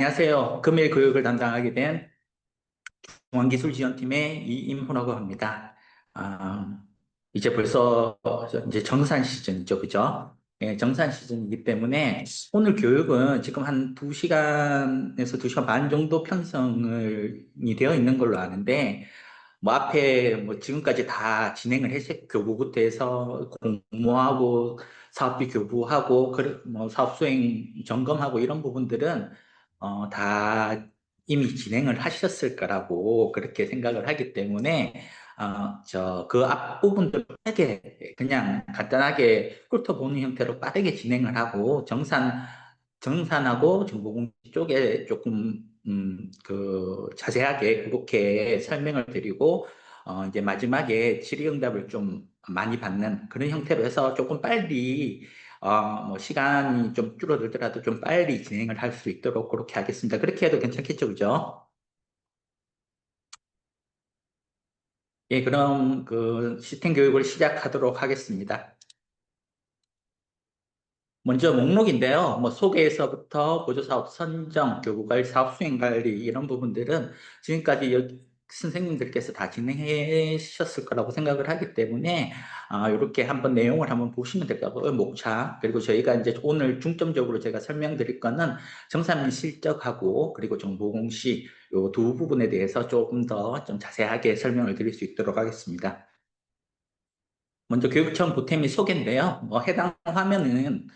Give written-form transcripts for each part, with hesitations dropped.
안녕하세요. 금일 교육을 담당하게 된 중앙기술지원팀의 이임훈이라고 합니다. 아, 이제 벌써 이제 정산 시즌이죠, 그죠? 예, 정산 시즌이기 때문에 오늘 교육은 지금 한 2시간에서 2시간 반 정도 편성이 되어 있는 걸로 아는데, 뭐 앞에 뭐 지금까지 다 진행을 했어요. 교부부터 해서 공모하고 사업비 교부하고 뭐 사업 수행 점검하고 이런 부분들은 다 이미 진행을 하셨을 거라고 그렇게 생각을 하기 때문에 저 그 앞부분들 빠르게 그냥 간단하게 훑어보는 형태로 빠르게 진행을 하고 정산하고 정보공시 쪽에 조금 그 자세하게 그렇게 설명을 드리고 이제 마지막에 질의응답을 좀 많이 받는 그런 형태로 해서 조금 빨리 뭐 시간이 좀 줄어들더라도 좀 빨리 진행을 할 수 있도록 그렇게 하겠습니다. 그렇게 해도 괜찮겠죠, 그죠? 예, 그럼 그 시스템 교육을 시작하도록 하겠습니다. 먼저 목록인데요. 뭐 소개에서부터 보조사업 선정, 교부관리, 사업 수행관리 이런 부분들은 지금까지 여기 선생님들께서 다 진행해 주셨을 거라고 생각을 하기 때문에 이렇게 한번 내용을 한번 보시면 될 것 같고요. 목차 그리고 저희가 이제 오늘 중점적으로 제가 설명드릴 거는 정산민 실적하고 그리고 정보공시 요 두 부분에 대해서 조금 더 좀 자세하게 설명을 드릴 수 있도록 하겠습니다. 먼저 교육청 보탬이 소개인데요. 뭐 해당 화면은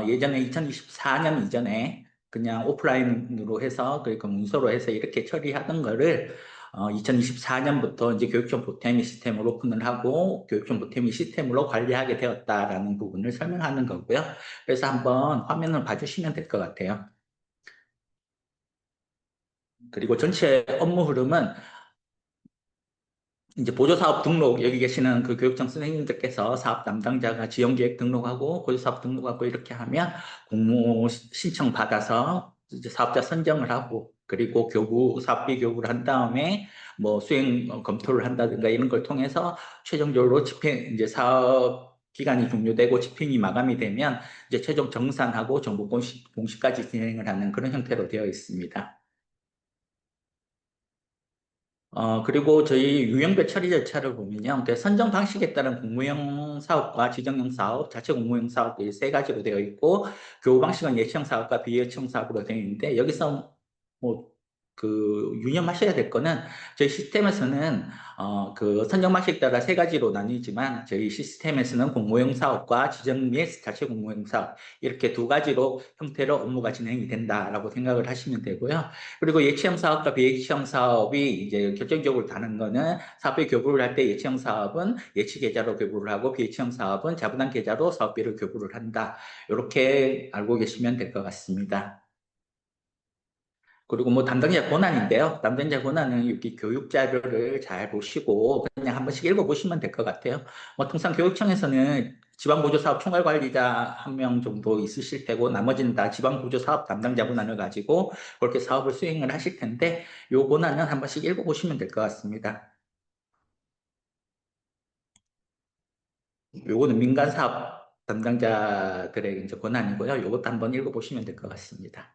예전에 2024년 이전에 그냥 오프라인으로 해서 그리고 문서로 해서 이렇게 처리하던 거를 2024년부터 이제 교육청 보탬이 시스템으로 오픈을 하고 교육청 보탬이 시스템으로 관리하게 되었다라는 부분을 설명하는 거고요. 그래서 한번 화면을 봐주시면 될 것 같아요. 그리고 전체 업무 흐름은 이제 보조사업 등록, 여기 계시는 그 교육청 선생님들께서 사업 담당자가 지원계획 등록하고 보조사업 등록하고 이렇게 하면 공모 신청 받아서 이제 사업자 선정을 하고 그리고 사업비 교부를 한 다음에 뭐 수행 검토를 한다든가 이런 걸 통해서 최종적으로 이제 사업 기간이 종료되고 집행이 마감이 되면 이제 최종 정산하고 정보 공시까지 진행을 하는 그런 형태로 되어 있습니다. 그리고 저희 유형별 처리 절차를 보면요. 그 선정 방식에 따른 공무형 사업과 지정형 사업, 자체 공무형 사업 이 세 가지로 되어 있고, 교우 방식은 예치형 사업과 비예치형 사업으로 되어 있는데, 여기서 뭐, 유념하셔야 될 거는, 저희 시스템에서는, 그 선정 방식에 따라 세 가지로 나뉘지만, 저희 시스템에서는 공무형 사업과 지정 및 자체 공무형 사업, 이렇게 두 가지로 형태로 업무가 진행이 된다라고 생각을 하시면 되고요. 그리고 예치형 사업과 비예치형 사업이 이제 결정적으로 다른 거는 사업비 교부를 할 때 예치형 사업은 예치 계좌로 교부를 하고 비예치형 사업은 자분한 계좌로 사업비를 교부를 한다. 이렇게 알고 계시면 될 것 같습니다. 그리고 뭐 담당자 권한인데요. 담당자 권한은 여기 교육 자료를 잘 보시고 그냥 한 번씩 읽어보시면 될 것 같아요. 뭐 통상 교육청에서는 지방보조사업 총괄관리자 한 명 정도 있으실 테고 나머지는 다 지방보조사업 담당자 권한을 가지고 그렇게 사업을 수행을 하실 텐데 요 권한은 한 번씩 읽어보시면 될 것 같습니다. 요거는 민간사업 담당자들의 이제 권한이고요. 요것도 한번 읽어보시면 될 것 같습니다.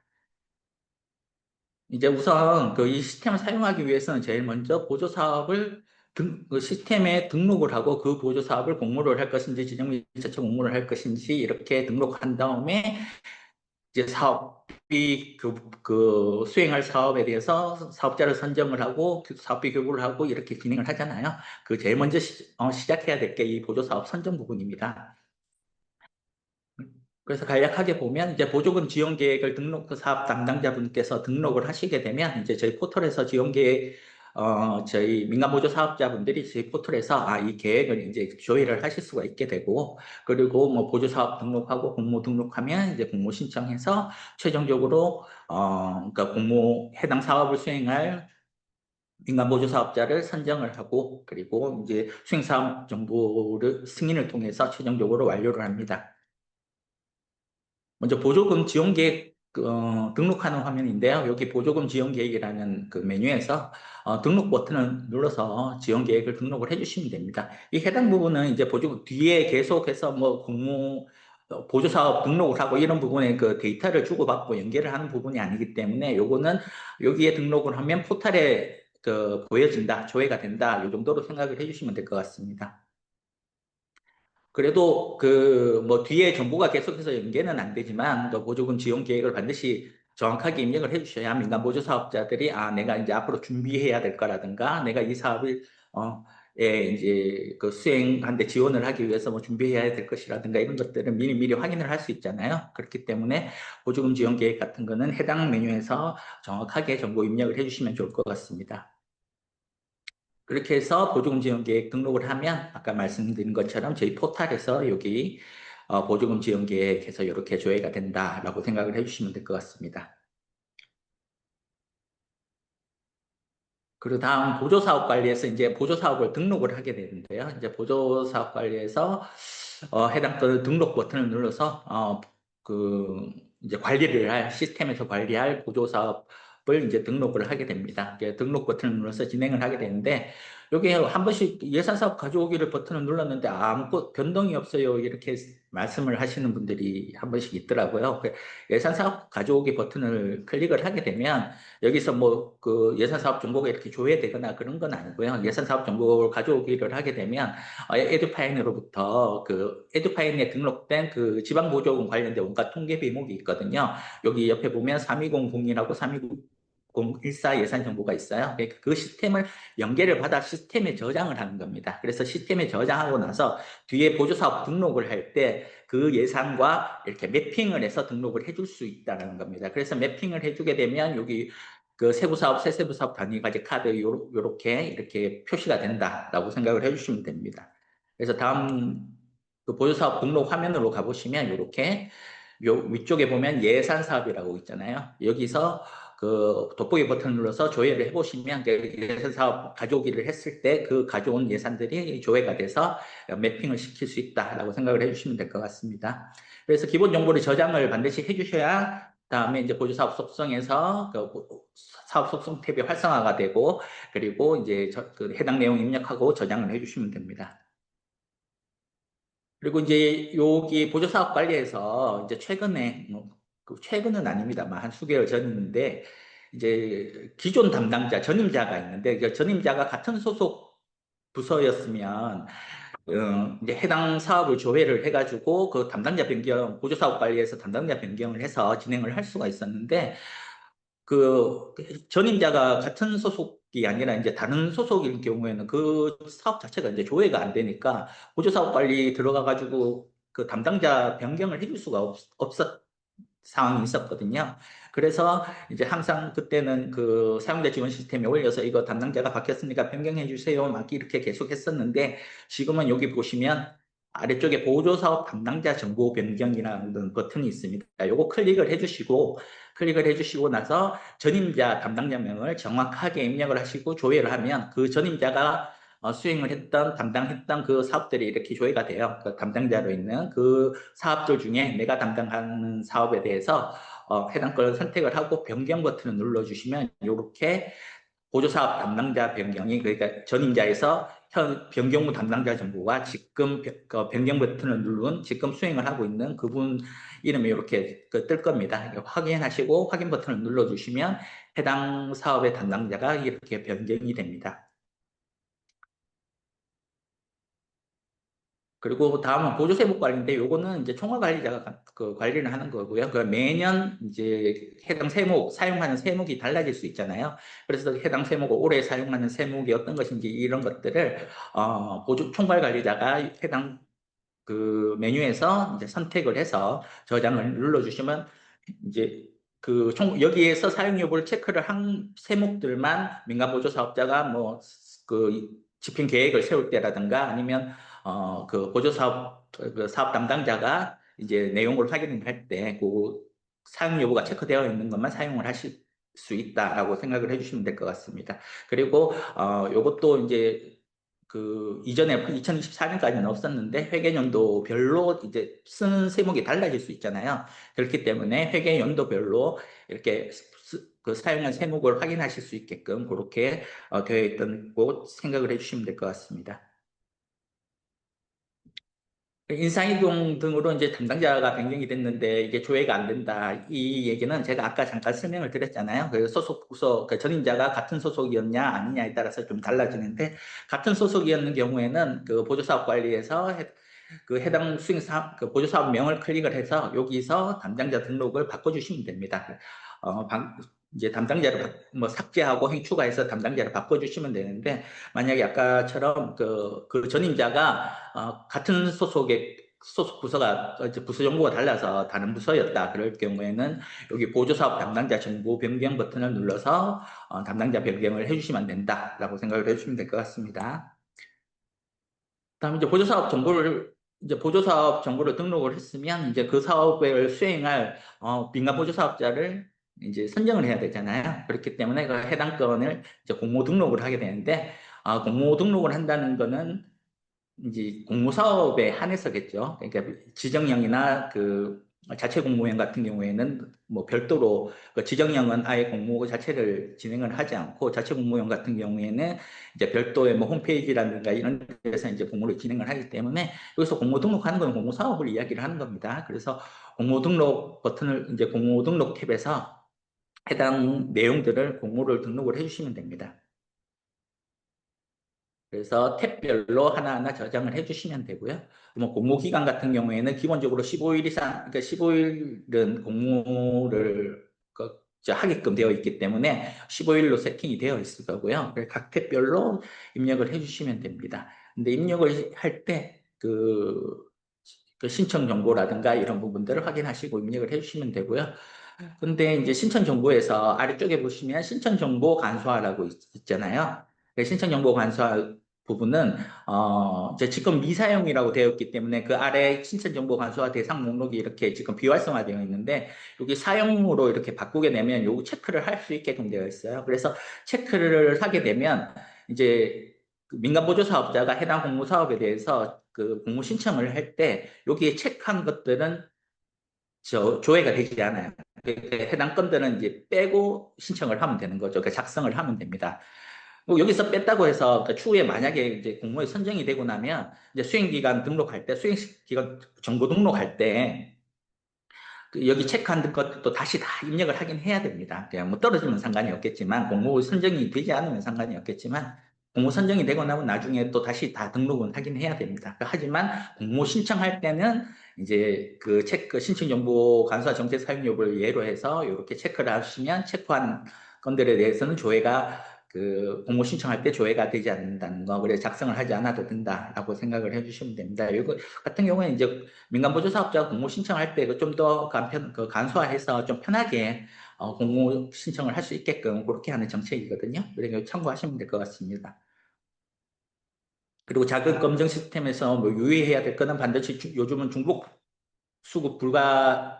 이제 우선 그 이 시스템을 사용하기 위해서는 제일 먼저 보조사업을 그 시스템에 등록을 하고 그 보조사업을 공모를 할 것인지 지정비 자체 공모를 할 것인지 이렇게 등록한 다음에 이제 사업비 그 수행할 사업에 대해서 사업자를 선정을 하고 사업비 교부를 하고 이렇게 진행을 하잖아요. 그 제일 먼저 시작해야 될 게 이 보조사업 선정 부분입니다. 그래서 간략하게 보면 이제 보조금 지원 계획을 그 사업 담당자분께서 등록을 하시게 되면 이제 저희 포털에서 지원 계획 저희 민간 보조 사업자분들이 저희 포털에서 이 계획을 이제 조회를 하실 수가 있게 되고 그리고 뭐 보조 사업 등록하고 공모 등록하면 이제 공모 신청해서 최종적으로 그러니까 공모 해당 사업을 수행할 민간 보조 사업자를 선정을 하고 그리고 이제 수행 사업 정보를 승인을 통해서 최종적으로 완료를 합니다. 먼저 보조금 지원 계획 등록하는 화면인데요. 여기 보조금 지원 계획이라는 그 메뉴에서 등록 버튼을 눌러서 지원 계획을 등록을 해주시면 됩니다. 이 해당 부분은 이제 보조금 뒤에 계속해서 뭐 공모 보조사업 등록을 하고 이런 부분에 그 데이터를 주고받고 연결을 하는 부분이 아니기 때문에 요거는 여기에 등록을 하면 포털에 그 보여진다, 조회가 된다, 이 정도로 생각을 해주시면 될 것 같습니다. 그래도 그 뭐 뒤에 정보가 계속해서 연계는 안 되지만 그 보조금 지원 계획을 반드시 정확하게 입력을 해주셔야 민간 보조 사업자들이 아 내가 이제 앞으로 준비해야 될 거라든가 내가 이 사업을 이제 그 수행하는데 지원을 하기 위해서 뭐 준비해야 될 것이라든가 이런 것들을 미리 확인을 할 수 있잖아요. 그렇기 때문에 보조금 지원 계획 같은 거는 해당 메뉴에서 정확하게 정보 입력을 해주시면 좋을 것 같습니다. 그렇게 해서 보조금 지원 계획 등록을 하면 아까 말씀드린 것처럼 저희 포털에서 여기 보조금 지원 계획에서 이렇게 조회가 된다라고 생각을 해주시면 될 것 같습니다. 그리고 다음 보조사업 관리에서 이제 보조사업을 등록을 하게 되는데요. 이제 보조사업 관리에서 해당 그 등록 버튼을 눌러서 그 이제 관리를 할 시스템에서 관리할 보조사업을 이제 등록을 하게 됩니다. 등록 버튼을 눌러서 진행을 하게 되는데 여기 한 번씩 예산사업 가져오기를 버튼을 눌렀는데 아무 변동이 없어요. 이렇게 말씀을 하시는 분들이 한 번씩 있더라고요. 예산사업 가져오기 버튼을 클릭을 하게 되면 여기서 뭐 그 예산사업 정보가 이렇게 조회되거나 그런 건 아니고요. 예산사업 정보를 가져오기를 하게 되면 에듀파인으로부터 그 에듀파인에 등록된 그 지방보조금 관련된 원가 통계 비목이 있거든요. 여기 옆에 보면 3200이라고 321014 예산 정보가 있어요. 그 시스템을 연계를 받아 시스템에 저장을 하는 겁니다. 그래서 시스템에 저장하고 나서 뒤에 보조사업 등록을 할 때 그 예산과 이렇게 매핑을 해서 등록을 해줄 수 있다는 겁니다. 그래서 매핑을 해주게 되면 여기 그 세부사업, 세세부사업 단위과제 카드 요렇게 이렇게 표시가 된다라고 생각을 해주시면 됩니다. 그래서 다음 그 보조사업 등록 화면으로 가보시면 이렇게 요 위쪽에 보면 예산 사업이라고 있잖아요. 여기서 그 돋보기 버튼을 눌러서 조회를 해보시면 그 예산 사업 가져오기를 했을 때 그 가져온 예산들이 조회가 돼서 매핑을 시킬 수 있다라고 생각을 해주시면 될 것 같습니다. 그래서 기본 정보를 저장을 반드시 해주셔야 다음에 이제 보조사업 속성에서 그 사업 속성 탭이 활성화가 되고 그리고 이제 그 해당 내용 입력하고 저장을 해주시면 됩니다. 그리고 이제 여기 보조사업 관리에서 이제 최근에 그 최근은 아닙니다만 한 수개월 전인데 이제 기존 담당자 전임자가 있는데 그 전임자가 같은 소속 부서였으면 이제 해당 사업을 조회를 해가지고 그 담당자 변경 보조사업 관리에서 담당자 변경을 해서 진행을 할 수가 있었는데 그 전임자가 같은 소속이 아니라 이제 다른 소속일 경우에는 그 사업 자체가 이제 조회가 안 되니까 보조사업 관리 들어가 가지고 그 담당자 변경을 해줄 수가 없었 상황이 있었거든요. 그래서 이제 항상 그때는 그 사용자 지원 시스템에 올려서 이거 담당자가 바뀌었으니까 변경해 주세요. 막 이렇게 계속 했었는데 지금은 여기 보시면 아래쪽에 보조사업 담당자 정보 변경이라는 버튼이 있습니다. 요거 클릭을 해주시고 나서 전임자 담당자명을 정확하게 입력을 하시고 조회를 하면 그 전임자가 수행을 했던, 담당했던 그 사업들이 이렇게 조회가 돼요. 그 담당자로 있는 그 사업들 중에 내가 담당하는 사업에 대해서 해당 걸 선택을 하고 변경 버튼을 눌러주시면 이렇게 보조사업 담당자 변경이 그러니까 전임자에서 현 변경 후 담당자 정보가 지금 변경 버튼을 누른 지금 수행을 하고 있는 그분 이름이 이렇게 뜰 겁니다. 확인하시고 확인 버튼을 눌러주시면 해당 사업의 담당자가 이렇게 변경이 됩니다. 그리고 다음은 보조세무 관리인데 요거는 이제 총괄관리자가 그 관리를 하는 거고요. 그 매년 이제 해당 세목 사용하는 세목이 달라질 수 있잖아요. 그래서 해당 세목을 올해 사용하는 세목이 어떤 것인지 이런 것들을 보조 총괄관리자가 해당 그 메뉴에서 이제 선택을 해서 저장을 눌러주시면 이제 그 여기에서 사용 여부를 체크를 한 세목들만 민간보조 사업자가 뭐 그 집행 계획을 세울 때라든가 아니면 그 보조 사업 그 사업 담당자가 이제 내용을 확인을 할 때 그 사용 여부가 체크되어 있는 것만 사용을 하실 수 있다라고 생각을 해주시면 될 것 같습니다. 그리고 요것도 이제 그 이전에 2024년까지는 없었는데 회계연도별로 이제 쓰는 세목이 달라질 수 있잖아요. 그렇기 때문에 회계연도별로 이렇게 그 사용한 세목을 확인하실 수 있게끔 그렇게 되어 있던 곳 생각을 해주시면 될 것 같습니다. 인사이동 등으로 이제 담당자가 변경이 됐는데 이게 조회가 안 된다. 이 얘기는 제가 아까 잠깐 설명을 드렸잖아요. 그 소속 부서, 그 전임자가 같은 소속이었냐 아니냐에 따라서 좀 달라지는데 같은 소속이었는 경우에는 그 보조사업 관리에서 그 해당 수행사업, 그 보조사업명을 클릭을 해서 여기서 담당자 등록을 바꿔주시면 됩니다. 이제 담당자를 뭐 삭제하고 행추가해서 담당자를 바꿔주시면 되는데 만약에 아까처럼 그 전임자가 같은 소속의 소속 부서가 이제 부서 정보가 달라서 다른 부서였다. 그럴 경우에는 여기 보조사업 담당자 정보 변경 버튼을 눌러서 담당자 변경을 해주시면 된다라고 생각을 해주시면 될 것 같습니다. 다음 이제 보조사업 정보를 등록을 했으면 이제 그 사업을 수행할 민간 보조사업자를 이제 선정을 해야 되잖아요. 그렇기 때문에 그 해당 건을 이제 공모 등록을 하게 되는데 공모 등록을 한다는 거는 이제 공모사업에 한해서겠죠. 그러니까 지정형이나 그 자체 공모형 같은 경우에는 뭐 별도로 그 지정형은 아예 공모 자체를 진행을 하지 않고 자체 공모형 같은 경우에는 이제 별도의 뭐 홈페이지라든가 이런 데서 이제 공모를 진행을 하기 때문에 여기서 공모 등록하는 건 공모사업을 이야기를 하는 겁니다. 그래서 공모 등록 버튼을 이제 공모 등록 탭에서 해당 내용들을 공모를 등록을 해주시면 됩니다. 그래서 탭별로 하나하나 저장을 해주시면 되고요. 뭐 공모기간 같은 경우에는 기본적으로 15일 이상, 그러니까 15일은 공모를 하게끔 되어 있기 때문에 15일로 세팅이 되어 있을 거고요. 각 탭별로 입력을 해주시면 됩니다. 근데 입력을 할 때 그 신청 정보라든가 이런 부분들을 확인하시고 입력을 해주시면 되고요. 근데 이제 신청 정보에서 아래쪽에 보시면 신청 정보 간소화라고 있잖아요. 신청 정보 간소화 부분은 이제 지금 미사용이라고 되어 있기 때문에 그 아래 신청 정보 간소화 대상 목록이 이렇게 지금 비활성화되어 있는데 여기 사용으로 이렇게 바꾸게 되면 요거 체크를 할 수 있게끔 되어 있어요. 그래서 체크를 하게 되면 이제 그 민간 보조 사업자가 해당 공모 사업에 대해서 그 공모 신청을 할 때 여기에 체크한 것들은 조회가 되지 않아요. 해당 건들은 이제 빼고 신청을 하면 되는 거죠. 작성을 하면 됩니다. 여기서 뺐다고 해서 추후에 만약에 이제 공모에 선정이 되고 나면 이제 수행기간 등록할 때, 수행기간 정보 등록할 때 여기 체크한 것도 다시 다 입력을 하긴 해야 됩니다. 그냥 뭐 떨어지면 상관이 없겠지만 공모 선정이 되지 않으면 상관이 없겠지만 공모 선정이 되고 나면 나중에 또 다시 다 등록은 하긴 해야 됩니다. 하지만 공모 신청할 때는 이제 그 체크 신청 정보 간소화 정책 사용 여부를 예로 해서 이렇게 체크를 하시면 체크한 건들에 대해서는 조회가 그 공모 신청할 때 조회가 되지 않는다는 거, 그래서 작성을 하지 않아도 된다라고 생각을 해주시면 됩니다. 이거 같은 경우에 이제 민간 보조 사업자 공모 신청할 때 좀 더 간소화해서 좀 편하게 공모 신청을 할 수 있게끔 그렇게 하는 정책이거든요. 그러니까 참고하시면 될 것 같습니다. 그리고 자금 검증 시스템에서 뭐 유의해야 될 거는 반드시 요즘은 중복 수급 불가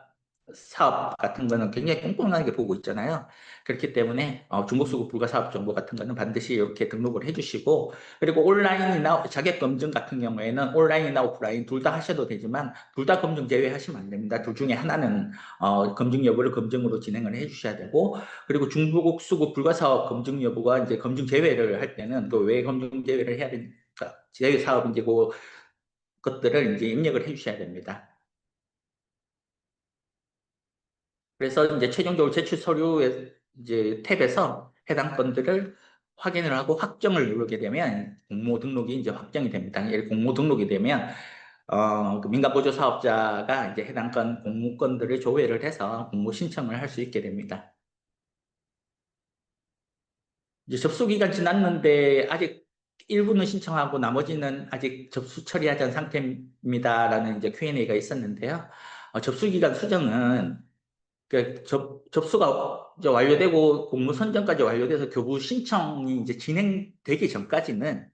사업 같은 거는 굉장히 꼼꼼하게 보고 있잖아요. 그렇기 때문에 중복수급 불가 사업 정보 같은 거는 반드시 이렇게 등록을 해주시고 그리고 온라인이나 자격 검증 같은 경우에는 온라인이나 오프라인 둘 다 하셔도 되지만 둘 다 검증 제외하시면 안 됩니다. 둘 중에 하나는 검증 여부를 검증으로 진행을 해주셔야 되고 그리고 중복수급 불가 사업 검증 여부가 이제 검증 제외를 할 때는 또 왜 검증 제외를 해야 되니까 제외 사업인지 그 것들을 이제 입력을 해주셔야 됩니다. 그래서 이제 최종적으로 제출 서류에 이제 탭에서 해당 건들을 확인을 하고 확정을 누르게 되면 공모 등록이 이제 확정이 됩니다. 공모 등록이 되면 그 민간 보조 사업자가 이제 해당 건 공모건들을 조회를 해서 공모 신청을 할 수 있게 됩니다. 이제 접수 기간 지났는데 아직 일부는 신청하고 나머지는 아직 접수 처리하지 않은 상태입니다라는 이제 Q&A가 있었는데요. 접수 기간 수정은 접수가 이제 완료되고 공모 선정까지 완료돼서 교부 신청이 이제 진행되기 전까지는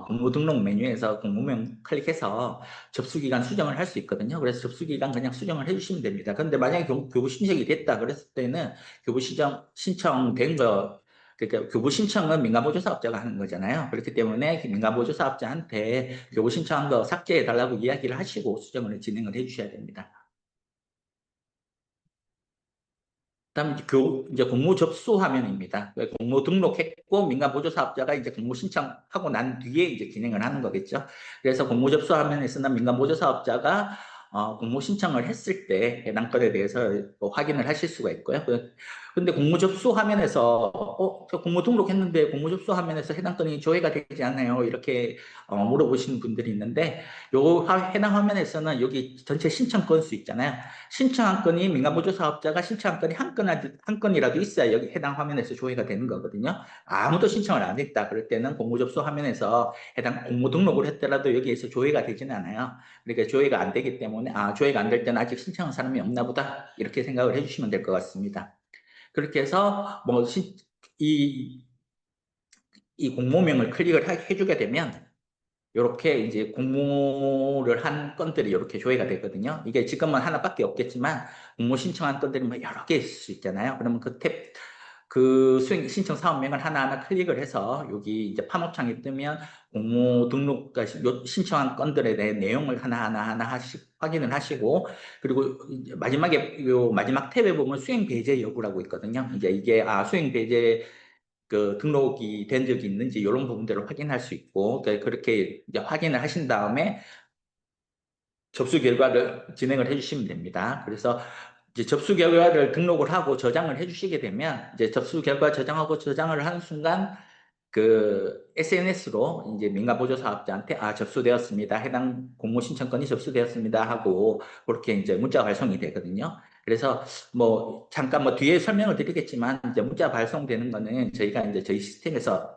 공모 등록 메뉴에서 공모명 클릭해서 접수 기간 수정을 할 수 있거든요. 그래서 접수 기간 그냥 수정을 해주시면 됩니다. 그런데 만약에 교부 신청이 됐다 그랬을 때는 교부 신청된 거 그러니까 교부 신청은 민간보조 사업자가 하는 거잖아요. 그렇기 때문에 민간보조 사업자한테 교부 신청한 거 삭제해 달라고 이야기를 하시고 수정을 진행을 해주셔야 됩니다. 그다음 이제 공모 접수 화면입니다. 공모 등록했고 민간 보조 사업자가 이제 공모 신청하고 난 뒤에 이제 진행을 하는 거겠죠. 그래서 공모 접수 화면에서는 민간 보조 사업자가 공모 신청을 했을 때 해당 건에 대해서 뭐 확인을 하실 수가 있고요. 근데 공모 접수 화면에서 저 공모 등록했는데 공모 접수 화면에서 해당 건이 조회가 되지 않아요. 이렇게 물어보시는 분들이 있는데 해당 화면에서는 여기 전체 신청 건수 있잖아요. 신청한 건이 민간보조 사업자가 신청한 건이 한 건이라도 있어야 여기 해당 화면에서 조회가 되는 거거든요. 아무도 신청을 안 했다. 그럴 때는 공모 접수 화면에서 해당 공모 등록을 했더라도 여기에서 조회가 되지는 않아요. 그러니까 조회가 안 되기 때문에 조회가 안 될 때는 아직 신청한 사람이 없나 보다. 이렇게 생각을 해주시면 될 것 같습니다. 그렇게 해서 이, 이 공모명을 클릭을 해주게 되면 이렇게 이제 공모를 한 건들이 이렇게 조회가 되거든요. 이게 지금은 하나밖에 없겠지만 공모 신청한 건들이 뭐 여러 개 있을 수 있잖아요. 그러면 그 신청 사업명을 하나하나 클릭을 해서 여기 이제 팝업창이 뜨면 공모 등록, 그러니까 신청한 건들에 대해 내용을 하나하나 확인을 하시고, 그리고 마지막에 요 마지막 탭에 보면 수행 배제 여부라고 있거든요. 이제 이게 수행 배제 등록이 된 적이 있는지 이런 부분들을 확인할 수 있고, 그렇게 이제 확인을 하신 다음에 접수 결과를 진행을 해주시면 됩니다. 그래서 이제 접수 결과를 등록을 하고 저장을 해주시게 되면 이제 접수 결과 저장하고 저장을 하는 순간 그 SNS로 이제 민간 보조 사업자한테 접수되었습니다. 해당 공모 신청건이 접수되었습니다 하고 그렇게 이제 문자 발송이 되거든요. 그래서 뭐 잠깐 뭐 뒤에 설명을 드리겠지만 이제 문자 발송되는 거는 저희가 이제 저희 시스템에서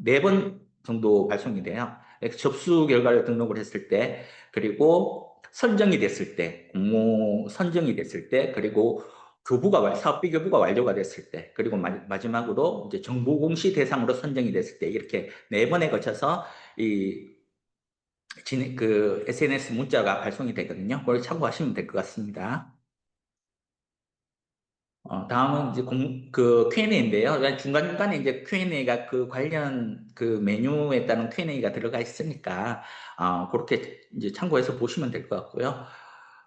4번 정도 발송이 돼요. 접수 결과를 등록을 했을 때, 그리고 선정이 됐을 때, 공모 선정이 됐을 때, 그리고 사업비 교부가 완료가 됐을 때, 그리고 마지막으로 이제 정보 공시 대상으로 선정이 됐을 때, 이렇게 4번에 거쳐서 그 SNS 문자가 발송이 되거든요. 그걸 참고하시면 될 것 같습니다. 다음은 이제 그 Q&A인데요. 중간중간에 이제 Q&A가 그 관련 그 메뉴에 따른 Q&A가 들어가 있으니까, 그렇게 이제 참고해서 보시면 될 것 같고요.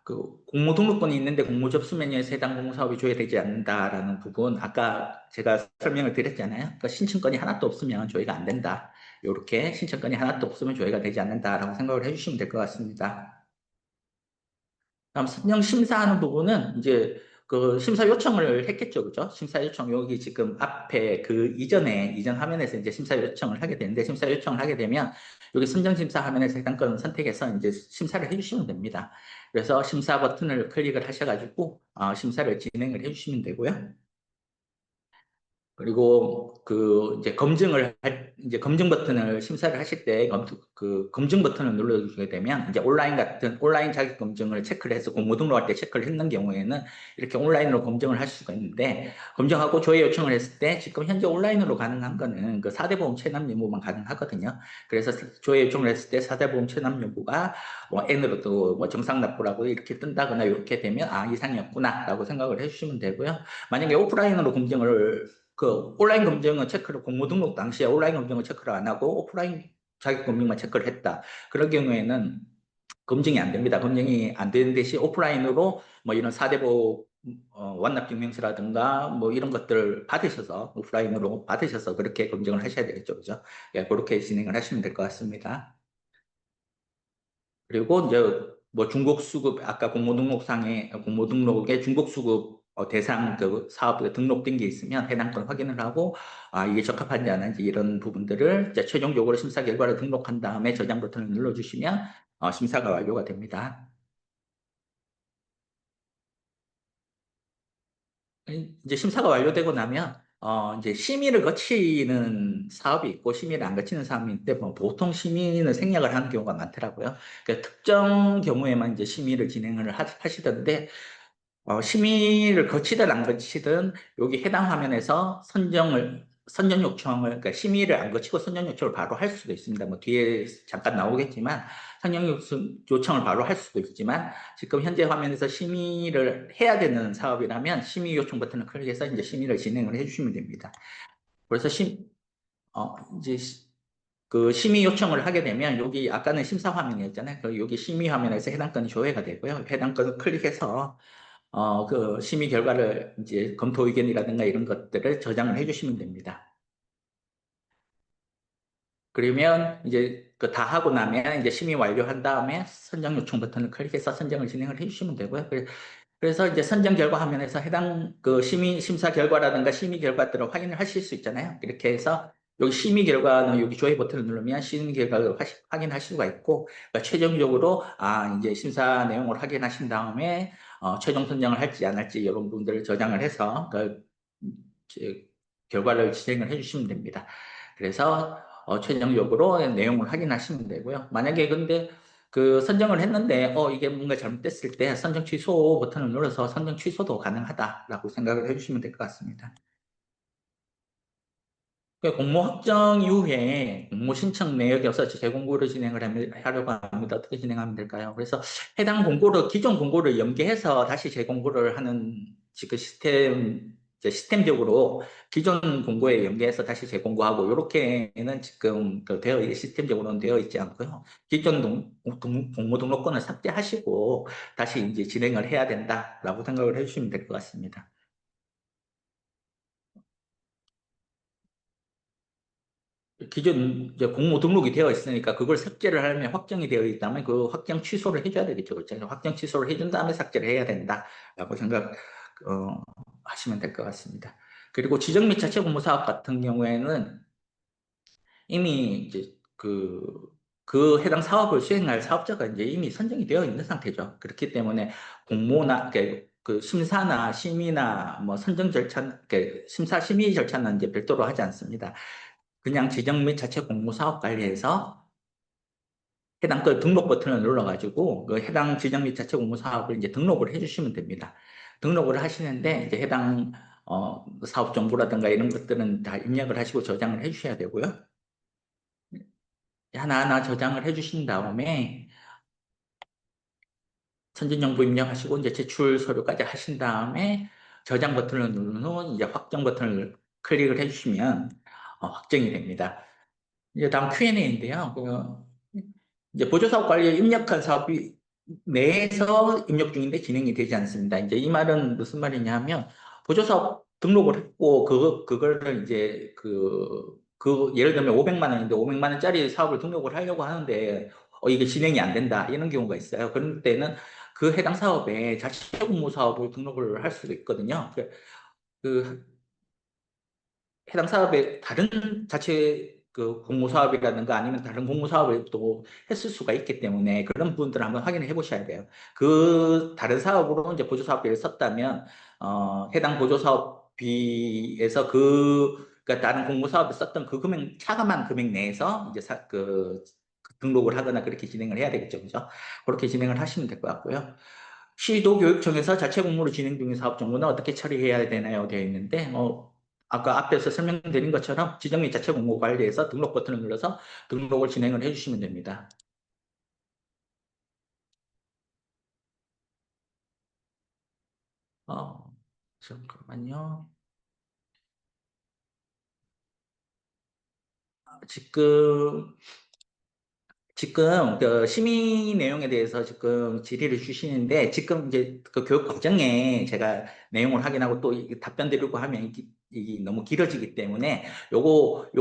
그 공모 등록권이 있는데 공모 접수 메뉴에서 해당 공모사업이 조회되지 않는다라는 부분, 아까 제가 설명을 드렸잖아요. 그러니까 신청권이 하나도 없으면 조회가 안 된다. 이렇게 신청권이 하나도 없으면 조회가 되지 않는다라고 생각을 해주시면 될 것 같습니다. 다음 선정 심사하는 부분은 이제 그 심사 요청을 했겠죠, 그죠? 심사 요청 여기 지금 앞에 그 이전 화면에서 이제 심사 요청을 하게 되는데 심사 요청을 하게 되면 여기 선정 심사 화면에서 해당 건 선택해서 이제 심사를 해주시면 됩니다. 그래서 심사 버튼을 클릭을 하셔가지고 심사를 진행을 해주시면 되고요. 그리고 이제 검증 버튼을 심사를 하실 때 그 검증 버튼을 눌러주게 되면 이제 온라인 자격 검증을 체크를 해서 공모 등록할 때 체크를 했는 경우에는 이렇게 온라인으로 검증을 할 수가 있는데, 검증하고 조회 요청을 했을 때 지금 현재 온라인으로 가능한 거는 그 4대 보험 체납 여부만 가능하거든요. 그래서 조회 요청을 했을 때 4대 보험 체납 여부가 뭐 N으로 또뭐 정상 납부라고 이렇게 뜬다거나 이렇게 되면 이상이 없구나라고 생각을 해주시면 되고요. 만약에 오프라인으로 검증을 온라인 검증은 공모 등록 당시에 온라인 검증을 체크를 안 하고 오프라인 자격 검증만 체크를 했다. 그런 경우에는 검증이 안 됩니다. 검증이 안 되는 대신 오프라인으로 뭐 이런 4대보 완납증명서라든가 뭐 이런 것들을 받으셔서 오프라인으로 받으셔서 그렇게 검증을 하셔야 되겠죠. 그죠? 예, 그렇게 진행을 하시면 될 것 같습니다. 그리고 이제 뭐 중복 수급, 아까 공모등록상에 공모등록에 중복 수급 대상 그 사업에 등록된 게 있으면 해당 건 확인을 하고 이게 적합한지 안 한지 이런 부분들을 이제 최종적으로 심사 결과를 등록한 다음에 저장 버튼을 눌러주시면 심사가 완료가 됩니다. 이제 심사가 완료되고 나면 이제 심의를 거치는 사업이 있고 심의를 안 거치는 사업이 있는데 뭐 보통 심의는 생략을 하는 경우가 많더라고요. 그러니까 특정 경우에만 이제 심의를 진행을 하시던데 심의를 거치든 안 거치든 여기 해당 화면에서 선정 요청을, 그러니까 심의를 안 거치고 선정 요청을 바로 할 수도 있습니다. 뭐 뒤에 잠깐 나오겠지만 요청을 바로 할 수도 있지만 지금 현재 화면에서 심의를 해야 되는 사업이라면 심의 요청 버튼을 클릭해서 이제 심의를 진행을 해주시면 됩니다. 그래서 이제 그 심의 요청을 하게 되면 여기 아까는 심사 화면이었잖아요. 여기 심의 화면에서 해당 건이 조회가 되고요. 해당 건을 클릭해서 그 심의 결과를 이제 검토 의견이라든가 이런 것들을 저장을 해주시면 됩니다. 그러면 이제 그 다 하고 나면 이제 심의 완료한 다음에 선정 요청 버튼을 클릭해서 선정을 진행을 해주시면 되고요. 그래서 이제 선정 결과 화면에서 해당 그 심사 결과라든가 심의 결과들을 확인을 하실 수 있잖아요. 이렇게 해서 여기 심의 결과는 여기 조회 버튼을 누르면 심의 결과를 확인할 수가 있고, 그러니까 최종적으로 이제 심사 내용을 확인하신 다음에 최종 선정을 할지 안 할지 이런 부분들을 저장을 해서 이제 결과를 진행을 해주시면 됩니다. 그래서 최종적으로 내용을 확인하시면 되고요. 만약에 근데 그 선정을 했는데 이게 뭔가 잘못됐을 때 선정 취소 버튼을 눌러서 선정 취소도 가능하다라고 생각을 해주시면 될 것 같습니다. 그 공모 확정 이후에 공모 신청 내역에 없어서 재공고를 하려고 합니다. 어떻게 진행하면 될까요? 그래서 해당 공고를 기존 공고를 연계해서 다시 재공고를 하는 그 시스템적으로 기존 공고에 연계해서 다시 재공고하고 이렇게는 지금 시스템적으로는 되어 있지 않고요. 기존 공모 등록권을 삭제하시고 다시 이제 진행을 해야 된다라고 생각을 해주시면 될 것 같습니다. 기존 이제 공모 등록이 되어 있으니까 그걸 삭제를 하려면 확정이 되어 있다면 그 확정 취소를 해줘야 되겠죠. 그렇죠? 확정 취소를 해준 다음에 삭제를 해야 된다라고 하시면 될 것 같습니다. 그리고 지정 및 자체 공모 사업 같은 경우에는 이미 이제 그 해당 사업을 수행할 사업자가 이제 이미 선정이 되어 있는 상태죠. 그렇기 때문에 공모나 그 심사나 심의나 뭐 선정 절차, 심사 심의 절차는 이제 별도로 하지 않습니다. 그냥 지정 및 자체 공모 사업 관리에서 해당 그 등록 버튼을 눌러가지고 그 해당 지정 및 자체 공모 사업을 이제 등록을 해주시면 됩니다. 등록을 하시는데 이제 해당 사업 정보라든가 이런 것들은 다 입력을 하시고 저장을 해주셔야 되고요. 하나하나 저장을 해주신 다음에 선진정보 입력하시고 이제 제출 서류까지 하신 다음에 저장 버튼을 누른 후 이제 확정 버튼을 클릭을 해주시면 확정이 됩니다. 이제 다음 Q&A인데요. 이제 보조사업 관리에 입력한 사업이 내에서 입력 중인데 진행이 되지 않습니다. 이제 이 말은 무슨 말이냐면 보조사업 등록을 했고 그거를 이제 예를 들면 500만 원인데 500만 원짜리 사업을 등록을 하려고 하는데 이게 진행이 안 된다 이런 경우가 있어요. 그런 때는 그 해당 사업에 자체 공모 사업을 등록을 할 수도 있거든요. 그 해당 사업에 다른 자체 그 공모 사업이라든가 아니면 다른 공모 사업을 또 했을 수가 있기 때문에 그런 부분들을 한번 확인해 보셔야 돼요. 그 다른 사업으로 이제 보조 사업비를 썼다면 해당 보조 사업비에서 그러니까 다른 공모 사업에 썼던 그 금액 차감한 금액 내에서 이제 그 등록을 하거나 그렇게 진행을 해야 되겠죠, 그죠? 그렇게 진행을 하시면 될 것 같고요. 시도교육청에서 자체 공모로 진행 중인 사업 정보는 어떻게 처리해야 되나요? 되어 있는데, 아까 앞에서 설명드린 것처럼 지정 및 자체 공모 관리에서 등록 버튼을 눌러서 등록을 진행을 해주시면 됩니다. 어, 잠깐만요. 지금 그 심의 내용에 대해서 지금 질의를 주시는데 지금 이제 그 교육 과정에 제가 내용을 확인하고 또 답변 드리고 하면 이게 너무 길어지기 때문에 요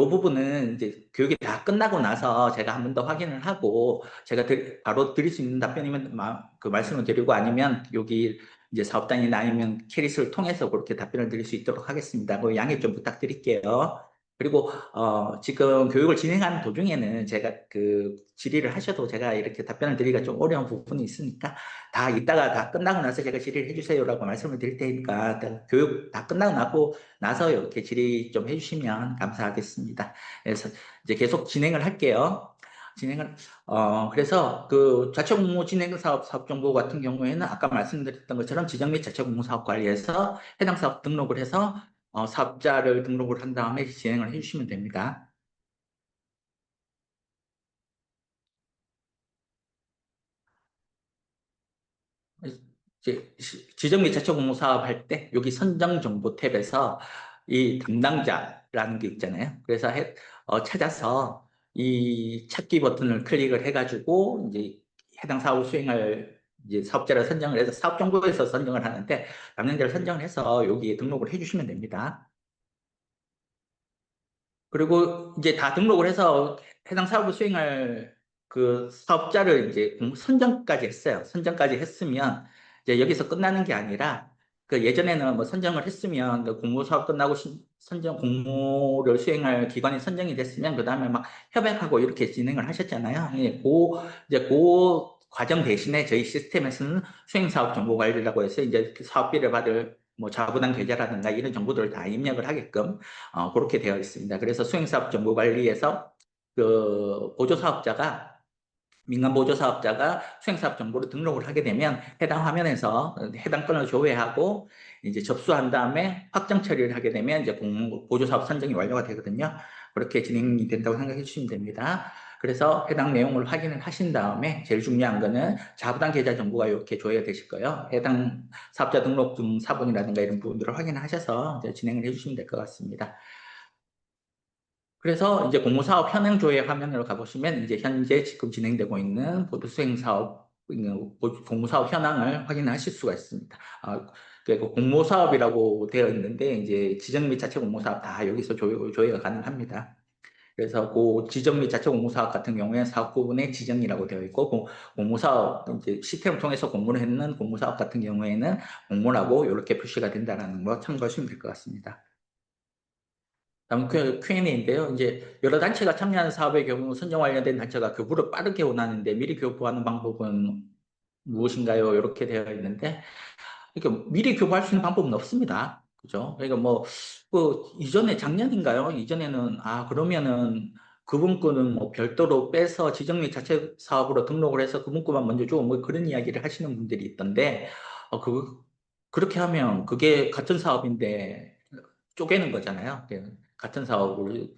부분은 이제 교육이 다 끝나고 나서 제가 한 번 더 확인을 하고 제가 바로 드릴 수 있는 답변이면 그 말씀을 드리고 아니면 여기 이제 사업단이나 아니면 캐리스를 통해서 그렇게 답변을 드릴 수 있도록 하겠습니다. 그 양해 좀 부탁드릴게요. 그리고 지금 교육을 진행하는 도중에는 제가 질의를 하셔도 제가 이렇게 답변을 드리기가 좀 어려운 부분이 있으니까 다 이따가 다 끝나고 나서 제가 질의를 해주세요라고 말씀을 드릴 테니까 교육 다 끝나고 나서 이렇게 질의 좀 해주시면 감사하겠습니다. 그래서 이제 계속 진행을 할게요. 그래서 그 자체 공모 진행 사업 정보 같은 경우에는 아까 말씀드렸던 것처럼 지정 및 자체 공모 사업 관리에서 해당 사업 등록을 해서 사업자를 등록을 한 다음에 진행을 해주시면 됩니다. 이제 지정 및 자체 공모 사업 할 때 여기 선정 정보 탭에서 이 담당자라는 게 있잖아요. 그래서 찾아서 이 찾기 버튼을 클릭을 해가지고 이제 해당 사업을 수행할 이제 사업자를 선정을 해서 사업정보에서 선정을 하는데 담당자를 선정을 해서 여기에 등록을 해주시면 됩니다. 그리고 이제 다 등록을 해서 해당 사업을 수행할 그 사업자를 이제 선정까지 했어요. 선정까지 했으면 이제 여기서 끝나는 게 아니라 그 예전에는 뭐 선정을 했으면 그 공모 사업 끝나고 선정 공모를 수행할 기관이 선정이 됐으면 그다음에 막 협약하고 이렇게 진행을 하셨잖아요. 예, 그 과정 대신에 저희 시스템에서는 수행사업 정보관리라고 해서 이제 그 사업비를 받을 뭐 자부담 계좌라든가 이런 정보들을 다 입력을 하게끔 그렇게 되어 있습니다. 그래서 수행사업 정보관리에서 그 보조사업자가 민간 보조사업자가 수행사업 정보를 등록을 하게 되면 해당 화면에서 해당 건을 조회하고 이제 접수한 다음에 확정 처리를 하게 되면 이제 보조사업 선정이 완료가 되거든요. 그렇게 진행이 된다고 생각해 주시면 됩니다. 그래서 해당 내용을 확인을 하신 다음에 제일 중요한 거는 자부담 계좌 정보가 이렇게 조회가 되실 거예요. 해당 사업자 등록증 사본이라든가 이런 부분들을 확인하셔서 이제 진행을 해주시면 될 것 같습니다. 그래서 이제 공모사업 현행 조회 화면으로 가보시면 이제 현재 지금 진행되고 있는 보도 수행 사업, 공모사업 현황을 확인하실 수가 있습니다. 그리고 공모사업이라고 되어 있는데 이제 지정 및 자체 공모사업 다 여기서 조회가 가능합니다. 그래서 그 지정 및 자체 공모사업 같은 경우에 사업 구분의 지정이라고 되어 있고 공모사업 이제 시스템을 통해서 공모를 했는 공모사업 같은 경우에는 공모라고 이렇게 표시가 된다는 거 참고하시면 될 것 같습니다. 다음 Q&A인데요. 이제 여러 단체가 참여하는 사업의 경우 선정 관련된 단체가 교부를 빠르게 원하는데 미리 교부하는 방법은 무엇인가요? 이렇게 되어 있는데, 그러니까 미리 교부할 수 있는 방법은 없습니다. 그죠? 그러니까 뭐, 이전에 작년인가요? 이전에는, 그러면은 그분 거는 뭐 별도로 빼서 지정 및 자체 사업으로 등록을 해서 그분 거만 먼저 줘. 뭐 그런 이야기를 하시는 분들이 있던데, 그렇게 하면 그게 같은 사업인데 쪼개는 거잖아요. 같은 사업을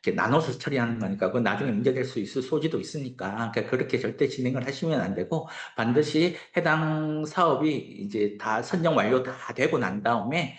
이렇게 나눠서 처리하는 거니까 그건 나중에 문제될 수 있을 소지도 있으니까 그러니까 그렇게 절대 진행을 하시면 안 되고 반드시 해당 사업이 이제 다 선정 완료 다 되고 난 다음에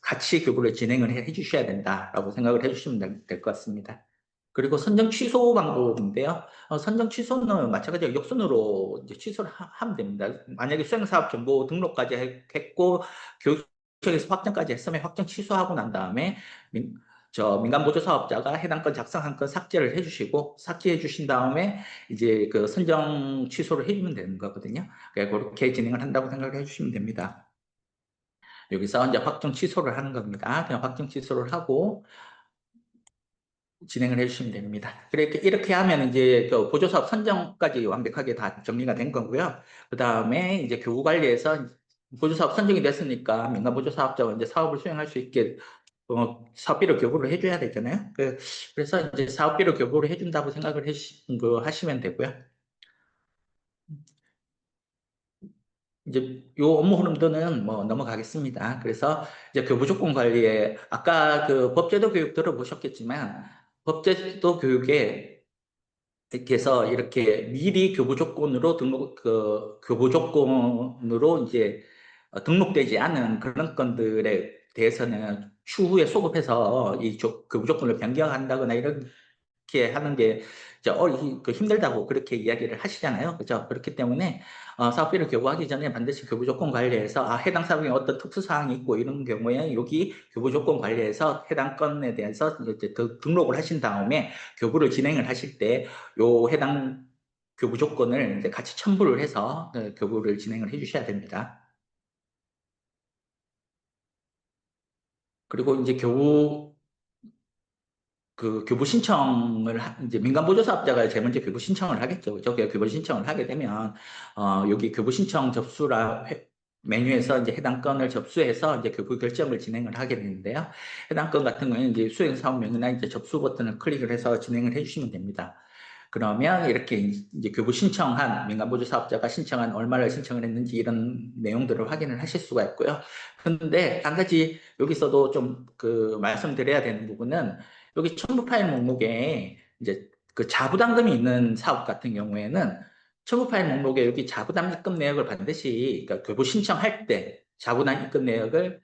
같이 교부를 진행을 해 주셔야 된다라고 생각을 해주시면 될 것 같습니다. 그리고 선정 취소 방법인데요. 선정 취소는 마찬가지로 역순으로 이제 취소를 하면 됩니다. 만약에 수행사업 정보 등록까지 했고 교육청에서 확정까지 했으면 확정 취소하고 난 다음에 민간보조 사업자가 해당 건 작성한 건 삭제를 해주시고 삭제해 주신 다음에 이제 그 선정 취소를 해주면 되는 거거든요. 그렇게 진행을 한다고 생각을 해주시면 됩니다. 여기서 이제 확정 취소를 하는 겁니다. 그냥 확정 취소를 하고 진행을 해주시면 됩니다. 이렇게 하면 이제 그 보조사업 선정까지 완벽하게 다 정리가 된 거고요. 그 다음에 이제 교구 관리에서 보조사업 선정이 됐으니까 민간 보조사업자가 이제 사업을 수행할 수 있게 사업비를 교부를 해줘야 되잖아요. 그래서 이제 사업비를 교부를 해준다고 생각을 하시면 되고요. 이제 요 업무 흐름들은 뭐 넘어가겠습니다. 그래서 이제 교부 조건 관리에 아까 그 법제도 교육 들어보셨겠지만 법제도 교육에 이렇게 해서 이렇게 미리 교부 조건으로 교부 조건으로 이제 등록되지 않은 그런 건들에 대해서는 추후에 소급해서 교부 조건을 변경한다거나 이렇게 하는 게 이제 힘들다고 그렇게 이야기를 하시잖아요. 그죠? 그렇기 때문에 사업비를 교부하기 전에 반드시 교부 조건 관리해서 해당 사업에 어떤 특수 사항이 있고 이런 경우에 여기 교부 조건 관리해서 해당 건에 대해서 이제 등록을 하신 다음에 교부를 진행을 하실 때 요 해당 교부 조건을 이제 같이 첨부를 해서 교부를 진행을 해주셔야 됩니다. 그리고 이제 교부 신청을 이제 민간 보조사업자가 제일 먼저 교부 신청을 하겠죠. 그죠? 교부 신청을 하게 되면 여기 교부 신청 접수라 메뉴에서 이제 해당 건을 접수해서 이제 교부 결정을 진행을 하게 되는데요. 해당 건 같은 경우에는 이제 수행 사업 명이나 이제 접수 버튼을 클릭을 해서 진행을 해주시면 됩니다. 그러면 이렇게 이제 교부 신청한 민간 보조 사업자가 신청한 얼마를 신청을 했는지 이런 내용들을 확인을 하실 수가 있고요. 그런데 한 가지 여기서도 좀 그 말씀드려야 되는 부분은 여기 첨부 파일 목록에 이제 그 자부담금이 있는 사업 같은 경우에는 첨부 파일 목록에 여기 자부담 입금 내역을 반드시 그러니까 교부 신청할 때 자부담 입금 내역을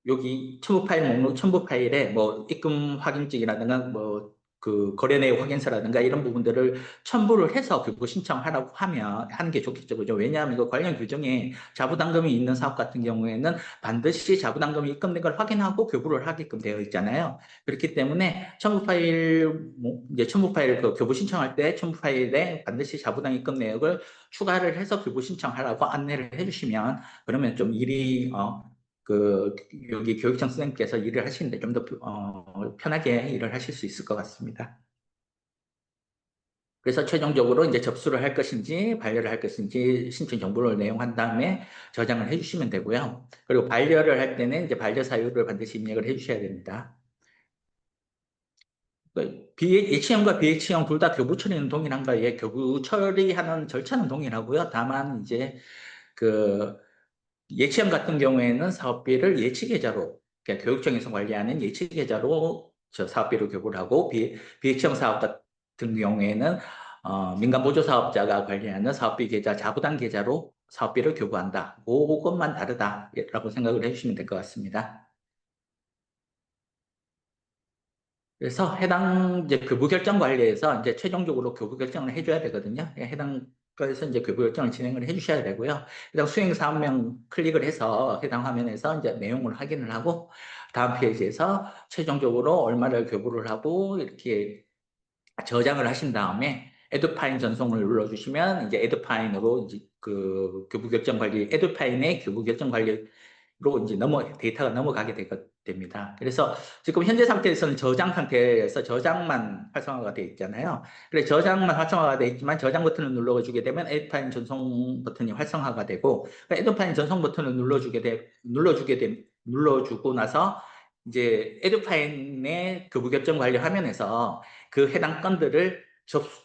여기 첨부 파일에 뭐 입금 확인증이라든가 뭐 그 거래 내역 확인서라든가 이런 부분들을 첨부를 해서 교부 신청하라고 하는 게 좋겠죠. 그죠? 왜냐하면 그 관련 규정에 자부담금이 있는 사업 같은 경우에는 반드시 자부담금이 입금된 걸 확인하고 교부를 하게끔 되어 있잖아요. 그렇기 때문에 이제 첨부 파일 그 교부 신청할 때 첨부 파일에 반드시 자부담 입금 내역을 추가를 해서 교부 신청하라고 안내를 해주시면 그러면 좀 일이 그 여기 교육청 선생님께서 일을 하시는데 좀 더 편하게 일을 하실 수 있을 것 같습니다. 그래서 최종적으로 이제 접수를 할 것인지 반려를 할 것인지 신청 정보를 내용한 다음에 저장을 해주시면 되고요. 그리고 반려를 할 때는 이제 반려 사유를 반드시 입력을 해주셔야 됩니다. 예치형과 비예치형 둘 다 교부 처리는 동일한가요? 예, 교부 처리하는 절차는 동일하고요. 다만 이제 그 예치형 같은 경우에는 사업비를 예치계좌로, 그러니까 교육청에서 관리하는 예치계좌로 저 사업비를 교부를 하고, 비예치형 사업 같은 경우에는 민간보조사업자가 관리하는 사업비 계좌, 자부담 계좌로 사업비를 교부한다. 그것만 다르다라고 생각을 해주시면 될 것 같습니다. 그래서 해당 이제 교부 결정 관리에서 이제 최종적으로 교부 결정을 해줘야 되거든요. 해당 거에서 이제 교부 결정을 진행을 해주셔야 되고요. 해당 수행 사업명 클릭을 해서 해당 화면에서 이제 내용을 확인을 하고 다음 페이지에서 최종적으로 얼마를 교부를 하고 이렇게 저장을 하신 다음에 에듀파인 전송을 눌러주시면 이제 에듀파인으로 이제 그 교부 결정 관리, 에듀파인의 교부 결정 관리 로 이제 데이터가 넘어가게 됩니다. 그래서 지금 현재 상태에서는 저장 상태에서 저장만 활성화가 되어 있잖아요. 그래서 저장만 활성화가 되어 있지만 저장 버튼을 눌러주게 되면 에드파인 전송 버튼이 활성화가 되고 에드파인 전송 버튼을 눌러주고 나서 이제 에드파인의 그 무결점 관리 화면에서 그 해당 건들을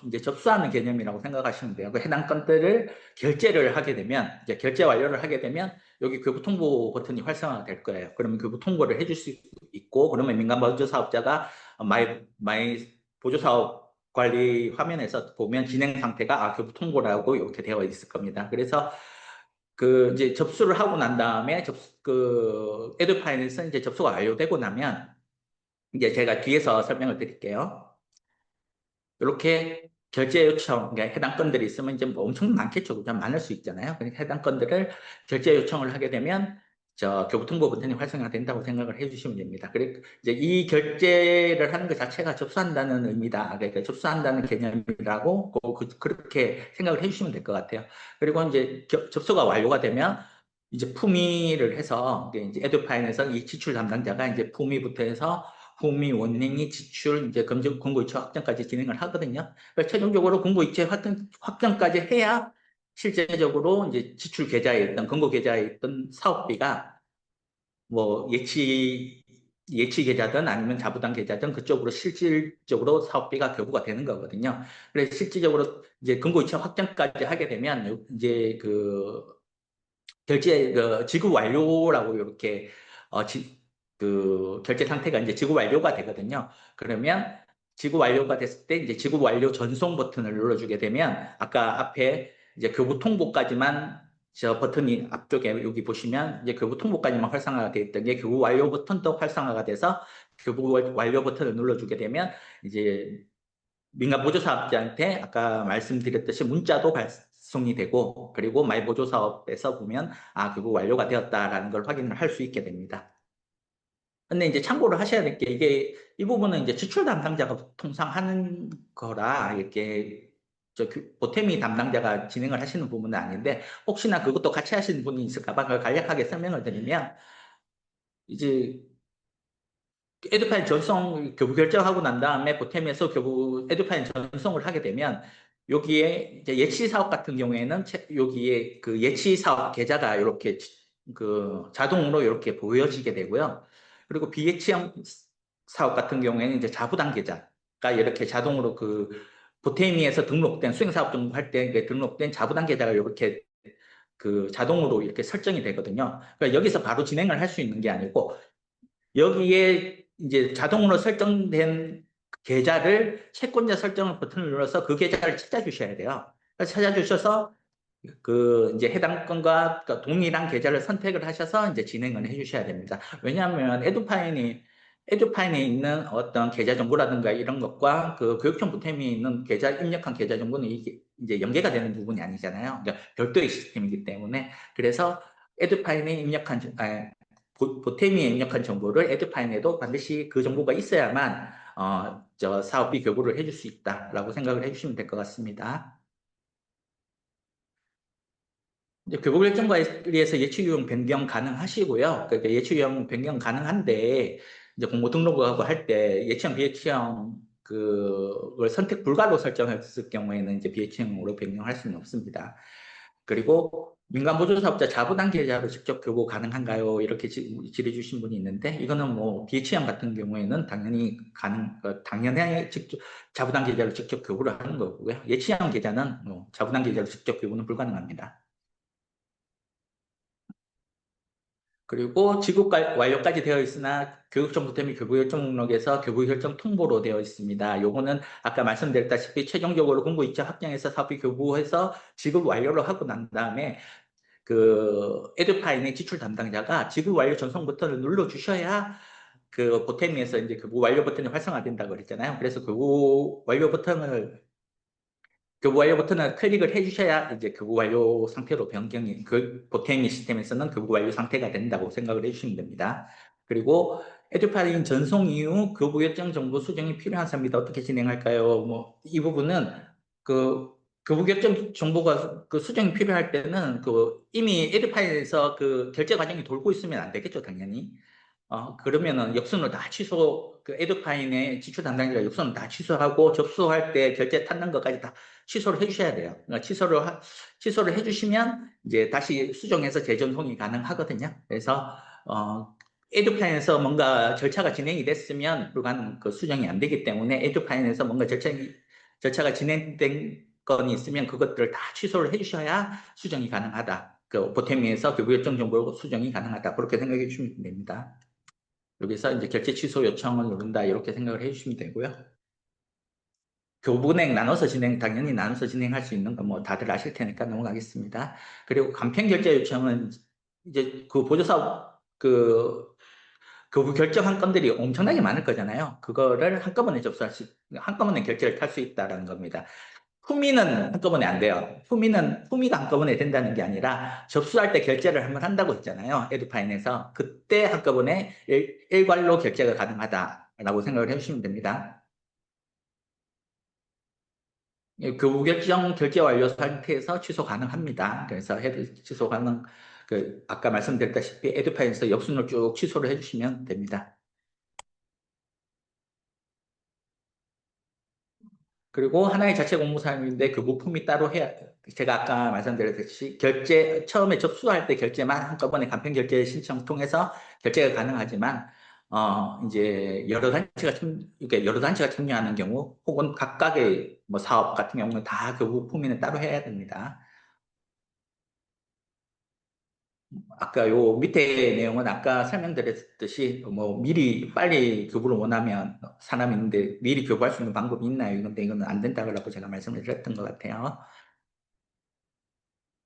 이제 접수하는 개념이라고 생각하시면 돼요. 그 해당 건들을 결제를 하게 되면, 이제 결제 완료를 하게 되면, 여기 교부 통보 버튼이 활성화가 될 거예요. 그러면 교부 통보를 해줄 수 있고, 그러면 민간 보조 사업자가 마이 보조 사업 관리 화면에서 보면 진행 상태가 교부 통보라고 이렇게 되어 있을 겁니다. 그래서 그 이제 접수를 하고 난 다음에 그 에듀파일에서 이제 접수가 완료되고 나면 이제 제가 뒤에서 설명을 드릴게요. 이렇게 결제 요청, 그러니까 해당 건들이 있으면 이제 뭐 엄청 많겠죠. 그죠? 많을 수 있잖아요. 그러니까 해당 건들을 결제 요청을 하게 되면 저 교부통보 버튼이 활성화가 된다고 생각을 해주시면 됩니다. 그리고 이제 이 결제를 하는 것 자체가 접수한다는 의미다. 그러니까 접수한다는 개념이라고 그렇게 생각을 해주시면 될 것 같아요. 그리고 이제 접수가 완료가 되면 이제 품위를 해서 이제 에듀파인에서 이 지출 담당자가 이제 품위부터 해서 품위, 원행위, 지출, 이제 공고이체 확정까지 진행을 하거든요. 그래서 최종적으로 공고이체 확정까지 해야 실제적으로 이제 지출 계좌에 있던, 공고 계좌에 있던 사업비가 뭐 예치 계좌든 아니면 자부담 계좌든 그쪽으로 실질적으로 사업비가 교부가 되는 거거든요. 그래서 실질적으로 이제 공고이체 확정까지 하게 되면 이제 그 결제 지급 완료라고 이렇게 그 결제 상태가 이제 지급 완료가 되거든요. 그러면 지급 완료가 됐을 때 이제 지급 완료 전송 버튼을 눌러주게 되면 아까 앞에 이제 교부 통보까지만 저 버튼이 앞쪽에 여기 보시면 이제 교부 통보까지만 활성화가 되어 있던 게 교부 완료 버튼도 활성화가 돼서 교부 완료 버튼을 눌러주게 되면 이제 민간 보조사업자한테 아까 말씀드렸듯이 문자도 발송이 되고 그리고 마이 보조사업에서 보면 그거 완료가 되었다라는 걸 확인을 할 수 있게 됩니다. 근데 이제 참고를 하셔야 될 게 이게 이 부분은 이제 지출 담당자가 통상 하는 거라 이렇게 보탬이 담당자가 진행을 하시는 부분은 아닌데 혹시나 그것도 같이 하시는 분이 있을까 봐 그걸 간략하게 설명을 드리면 이제 에듀파일 전송 교부 결정하고 난 다음에 보탬에서 교부 에듀파일 전송을 하게 되면 여기에 이제 예치 사업 같은 경우에는 여기에 그 예치 사업 계좌가 이렇게 그 자동으로 이렇게 보여지게 되고요. 그리고 비예치형 사업 같은 경우에는 이제 자부담 계좌가 이렇게 자동으로 그 보탬이에서 등록된 수행사업 등록할 때 등록된 자부담 계좌가 이렇게 그 자동으로 이렇게 설정이 되거든요. 그러니까 여기서 바로 진행을 할 수 있는 게 아니고 여기에 이제 자동으로 설정된 계좌를 채권자 설정 버튼을 눌러서 그 계좌를 찾아주셔야 돼요. 찾아주셔서 그 이제 해당 건과 동일한 계좌를 선택을 하셔서 이제 진행을 해주셔야 됩니다. 왜냐하면 에듀파인에 있는 어떤 계좌 정보라든가 이런 것과 그 교육청 보탬에 있는 입력한 계좌 정보는 이게 이제 연계가 되는 부분이 아니잖아요. 그러니까 별도의 시스템이기 때문에. 그래서 에듀파인에 입력한, 보탬에 입력한 정보를 에듀파인에도 반드시 그 정보가 있어야만, 사업비 교부를 해줄 수 있다라고 생각을 해주시면 될 것 같습니다. 이제 교복 일정관리에서 예치유형 변경 가능하시고요. 그러니까 예치유형 변경 가능한데 이제 공모 등록하고 할 때 예치형 비예치형 그걸 선택 불가로 설정했을 경우에는 이제 비예치형으로 변경할 수는 없습니다. 그리고 민간 보조사업자 자부담 계좌로 직접 교부 가능한가요? 이렇게 질의 주신 분이 있는데 이거는 뭐 비예치형 같은 경우에는 당연히 당연히 직접 자부담 계좌로 직접 교부를 하는 거고요. 예치형 계좌는 뭐 자부담 계좌로 직접 교부는 불가능합니다. 그리고 지급 완료까지 되어 있으나 교육청부터 및 교부결정 목록에서 교부결정 통보로 되어 있습니다. 요거는 아까 말씀드렸다시피 최종적으로 공고 이차 확정해서 사업비 교부해서 지급 완료를 하고 난 다음에 그 에듀파인의 지출 담당자가 지급 완료 전송 버튼을 눌러 주셔야 그 보탬에서 이제 교부 완료 버튼이 활성화된다고 그랬잖아요. 그래서 교부 완료 버튼을 교부 완료 버튼을 클릭을 해주셔야 이제 교부 완료 상태로 변경이, 그 보탬 시스템에서는 교부 완료 상태가 된다고 생각을 해주시면 됩니다. 그리고 에듀파인 전송 이후 교부 결정 정보 수정이 필요한 사람이다. 어떻게 진행할까요? 뭐, 이 부분은 그 교부 결정 정보가 그 수정이 필요할 때는 그 이미 에듀파인에서 그 결제 과정이 돌고 있으면 안 되겠죠, 당연히. 그러면은 역순을 다 그 에듀파인의 지출 담당자가 역순을 다 취소하고 접수할 때 결제 탔는 것까지 다 취소를 해주셔야 돼요. 그러니까 취소를 해주시면 이제 다시 수정해서 재전송이 가능하거든요. 그래서, 에듀파인에서 뭔가 절차가 진행이 됐으면 불가능, 그 수정이 안 되기 때문에 에듀파인에서 뭔가 절차가 진행된 건이 있으면 그것들을 다 취소를 해주셔야 수정이 가능하다. 그 보탬위에서 교부 결정 정보 수정이 가능하다. 그렇게 생각해 주시면 됩니다. 여기서 이제 결제 취소 요청을 누른다 이렇게 생각을 해주시면 되고요. 교부은행 나눠서 당연히 나눠서 진행할 수 있는 건 뭐 다들 아실 테니까 넘어가겠습니다. 그리고 간편 결제 요청은 이제 그 보조사업 교부 결정한 건들이 엄청나게 많을 거잖아요. 그거를 한꺼번에 한꺼번에 결제를 탈 수 있다는 겁니다. 후미는 한꺼번에 안 돼요. 후미가 한꺼번에 된다는 게 아니라 접수할 때 결제를 한번 한다고 했잖아요. 에듀파인에서. 그때 한꺼번에 일괄로 결제가 가능하다라고 생각을 해주시면 됩니다. 교부 결정 결제 완료 상태에서 취소 가능합니다. 그래서 취소 가능, 아까 말씀드렸다시피 에듀파인에서 역순으로 쭉 취소를 해주시면 됩니다. 그리고 하나의 자체 공모사항인데 그 부품이 따로 해야, 제가 아까 말씀드렸듯이 처음에 접수할 때 결제만 한꺼번에 간편 결제 신청 통해서 결제가 가능하지만, 이제 이렇게 여러 단체가 참여하는 경우, 혹은 각각의 뭐 사업 같은 경우는 다 그 부품에는 따로 해야 됩니다. 아까 요 밑에 내용은 아까 설명드렸듯이 뭐 미리 빨리 교부를 원하면 사람이 있는데 미리 교부할 수 있는 방법이 있나요? 근데 이거는 안 된다고 제가 말씀을 드렸던 것 같아요.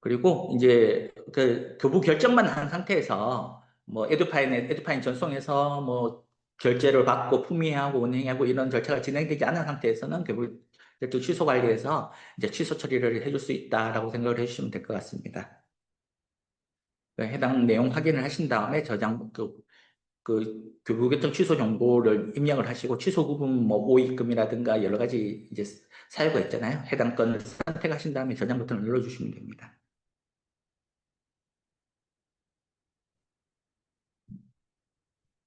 그리고 이제 그 교부 결정만 한 상태에서 뭐 에듀파인 전송해서 뭐 결제를 받고 품위하고 운행하고 이런 절차가 진행되지 않은 상태에서는 교부 결정 취소 관리에서 이제 취소 처리를 해줄 수 있다라고 생각을 해주시면 될 것 같습니다. 해당 내용 확인을 하신 다음에 교부 결정 취소 정보를 입력을 하시고 취소 부분 뭐 오입금이라든가 여러 가지 이제 사유가 있잖아요. 해당 건을 선택하신 다음에 저장 버튼을 눌러주시면 됩니다.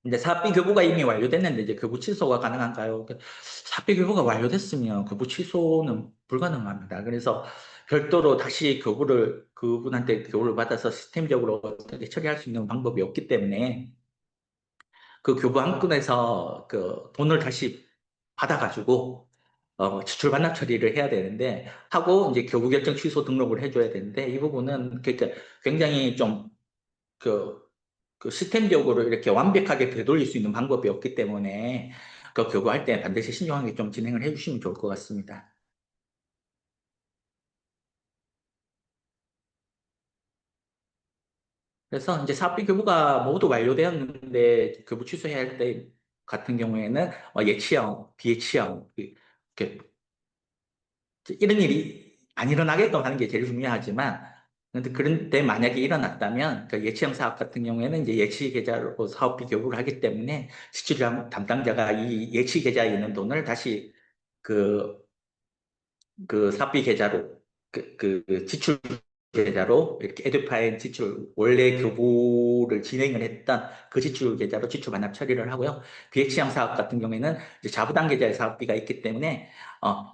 이제 사업비 교부가 이미 완료됐는데 이제 교부 취소가 가능한가요? 사업비 교부가 완료됐으면 교부 취소는 불가능합니다. 그래서 별도로 다시 그분한테 교부를 받아서 시스템적으로 어떻게 처리할 수 있는 방법이 없기 때문에 그 교부 한 건에서 그 돈을 다시 받아가지고 지출 반납 처리를 해야 되는데 하고 이제 교부 결정 취소 등록을 해줘야 되는데 이 부분은 그러니까 굉장히 좀 그 시스템적으로 이렇게 완벽하게 되돌릴 수 있는 방법이 없기 때문에 그 교부할 때 반드시 신중하게 좀 진행을 해주시면 좋을 것 같습니다. 그래서 이제 사업비 교부가 모두 완료되었는데 교부 취소해야 할 때 같은 경우에는 예치형, 비예치형, 이렇게 이런 일이 안 일어나게끔 하는 게 제일 중요하지만, 그런데 만약에 일어났다면, 그 예치형 사업 같은 경우에는 이제 예치 계좌로 사업비 교부를 하기 때문에 지출 담당자가 이 예치 계좌에 있는 돈을 다시 그, 그 사업비 계좌로, 지출 계좌로 이렇게 에듀파인 지출, 원래 교부를 진행을 했던 그 지출 계좌로 지출 반납 처리를 하고요. 비예치형 사업 같은 경우에는 이제 자부담 계좌의 사업비가 있기 때문에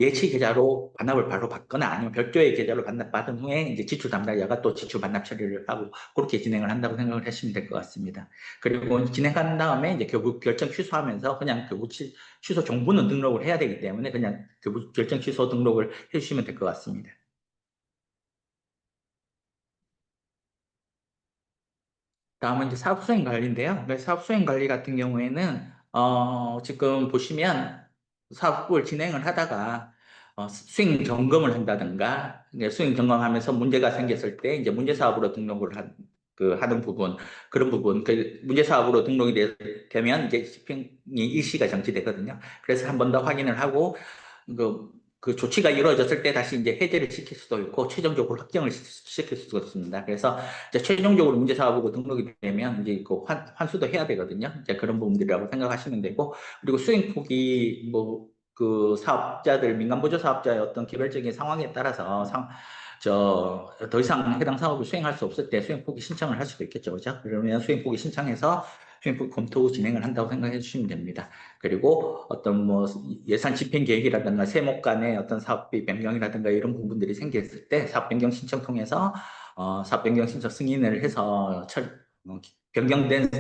예치 계좌로 반납을 바로 받거나 아니면 별도의 계좌로 반납받은 후에 이제 지출 담당자가 또 지출 반납 처리를 하고 그렇게 진행을 한다고 생각을 하시면 될 것 같습니다. 그리고 진행한 다음에 이제 교부 결정 취소하면서 그냥 교부 취소 정보는 등록을 해야 되기 때문에 그냥 교부 결정 취소 등록을 해주시면 될 것 같습니다. 다음은 이제 사업수행 관리인데요. 사업수행 관리 같은 경우에는, 지금 보시면 사업을 진행을 하다가, 수행 점검을 한다든가, 이제 수행 점검하면서 문제가 생겼을 때, 이제 문제 사업으로 등록을 하는 부분, 그런 부분, 문제 사업으로 등록이 되면 이제 집행이 일시가 정지되거든요. 그래서 한 번 더 확인을 하고, 그 조치가 이루어졌을 때 다시 이제 해제를 시킬 수도 있고, 최종적으로 확정을 시킬 수도 있습니다. 그래서 이제 최종적으로 문제 사업으로 등록이 되면 이제 그 환수도 해야 되거든요. 이제 그런 부분들이라고 생각하시면 되고, 그리고 수행 폭이 뭐 그 사업자들 민간 보조 사업자의 어떤 개별적인 상황에 따라서 더 이상 해당 사업을 수행할 수 없을 때 수행 포기 신청을 할 수도 있겠죠, 그죠? 그러면 수행 포기 신청해서 수행 포기 검토 후 진행을 한다고 생각해 주시면 됩니다. 그리고 어떤 뭐 예산 집행 계획이라든가 세목 간의 어떤 사업비 변경이라든가 이런 부분들이 생겼을 때 사업 변경 신청 통해서 사업 변경 신청 승인을 해서 변경된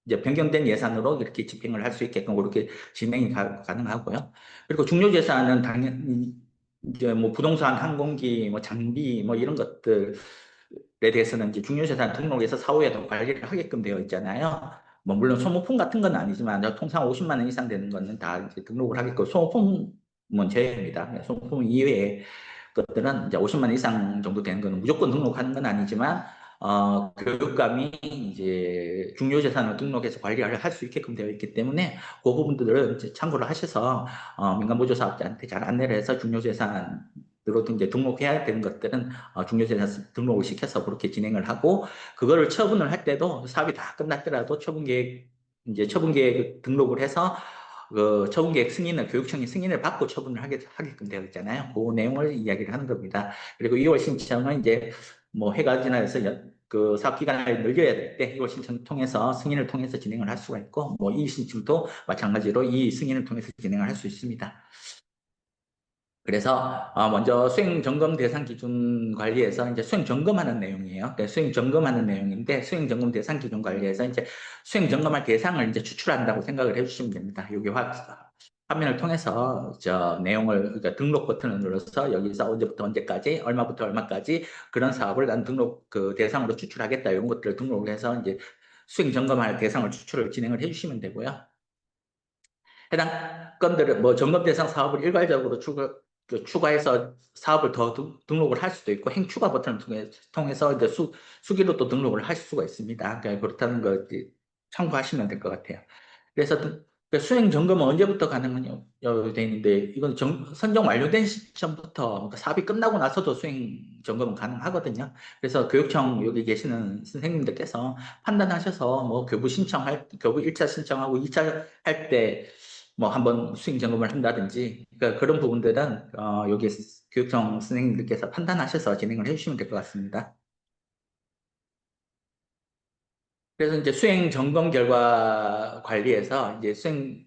이제 변경된 예산으로 이렇게 집행을 할 수 있게끔 그렇게 진행이 가능하고요. 그리고 중요재산은 당연히 이제 뭐 부동산, 항공기, 뭐 장비, 뭐 이런 것들에 대해서는 이제 중요재산 등록해서 사후에도 관리를 하게끔 되어 있잖아요. 뭐 물론 소모품 같은 건 아니지만 통상 50만 원 이상 되는 거는 다 이제 등록을 하게끔 소모품은 제외입니다. 소모품 이외에 것들은 이제 50만 원 이상 정도 되는 거는 무조건 등록하는 건 아니지만 교육감이 이제 중요재산을 등록해서 관리를 할 수 있게끔 되어 있기 때문에 그 부분들은 이제 참고를 하셔서 민간보조사업자한테 잘 안내를 해서 중요재산으로 이제 등록해야 되는 것들은 중요재산 등록을 시켜서 그렇게 진행을 하고 그거를 처분을 할 때도 사업이 다 끝났더라도 처분계획 이제 처분계획 등록을 해서 그 처분계획 승인을 교육청이 승인을 받고 처분을 하게끔 되어 있잖아요. 그 내용을 이야기를 하는 겁니다. 그리고 2월 신청은 이제 뭐 해가 지나서 그 사업 기간을 늘려야 될 때 2월 신청 통해서 승인을 통해서 진행을 할 수가 있고 뭐 이 신청도 마찬가지로 이 승인을 통해서 진행을 할 수 있습니다. 그래서 먼저 수행 점검 대상 기준 관리에서 이제 수행 점검하는 내용이에요. 수행 점검하는 내용인데 수행 점검 대상 기준 관리에서 이제 수행 점검할 대상을 이제 추출한다고 생각을 해주시면 됩니다. 여기 화면을 통해서 저 내용을 그러니까 등록 버튼을 눌러서 여기서 언제부터 언제까지 얼마부터 얼마까지 그런 사업을 난 등록 그 대상으로 추출하겠다 이런 것들을 등록을 해서 이제 수행 점검할 대상을 추출을 진행을 해주시면 되고요. 해당 건들은 뭐 점검 대상 사업을 일괄적으로 추가해서 사업을 더 등록을 할 수도 있고 행추가 버튼을 통해서 이제 수기로 또 등록을 할 수가 있습니다. 그러니까 그렇다는 거 참고하시면 될 것 같아요. 그래서 수행 점검은 언제부터 가능하냐 돼 있는데 이건 선정 완료된 시점부터 그러니까 사업이 끝나고 나서도 수행 점검은 가능하거든요. 그래서 교육청 여기 계시는 선생님들께서 판단하셔서 뭐 교부 1차 신청하고 2차 할 때 뭐 한번 수행 점검을 한다든지 그러니까 그런 부분들은 여기 교육청 선생님들께서 판단하셔서 진행을 해주시면 될 것 같습니다. 그래서 이제 수행 점검 결과 관리에서 이제 수행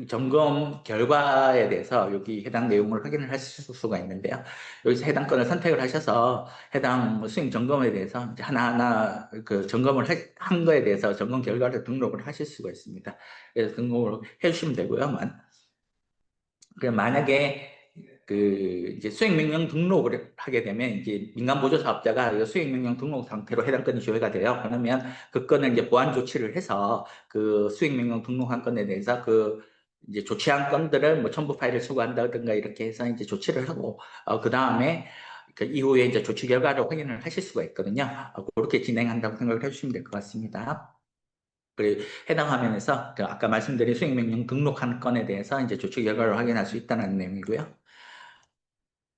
점검 결과에 대해서 여기 해당 내용을 확인을 하실 수가 있는데요. 여기서 해당 건을 선택을 하셔서 해당 뭐 수행 점검에 대해서 이제 하나하나 그 점검을 한 거에 대해서 점검 결과를 등록을 하실 수가 있습니다. 그래서 등록을 해주시면 되고요. 만약에 그 이제 수행명령 등록을 하게 되면 이제 민간보조사업자가 수행명령 등록 상태로 해당 건이 조회가 돼요. 그러면 그 건을 이제 보완 조치를 해서 그 수행명령 등록한 건에 대해서 그 이제 조치한 건들을 뭐 첨부 파일을 수거한다든가 이렇게 해서 이제 조치를 하고 그 다음에 그 이후에 이제 조치 결과를 확인을 하실 수가 있거든요. 그렇게 진행한다고 생각을 해주시면 될 것 같습니다. 그리고 해당 화면에서 그 아까 말씀드린 수익 명령 등록한 건에 대해서 이제 조치 결과를 확인할 수 있다는 내용이고요.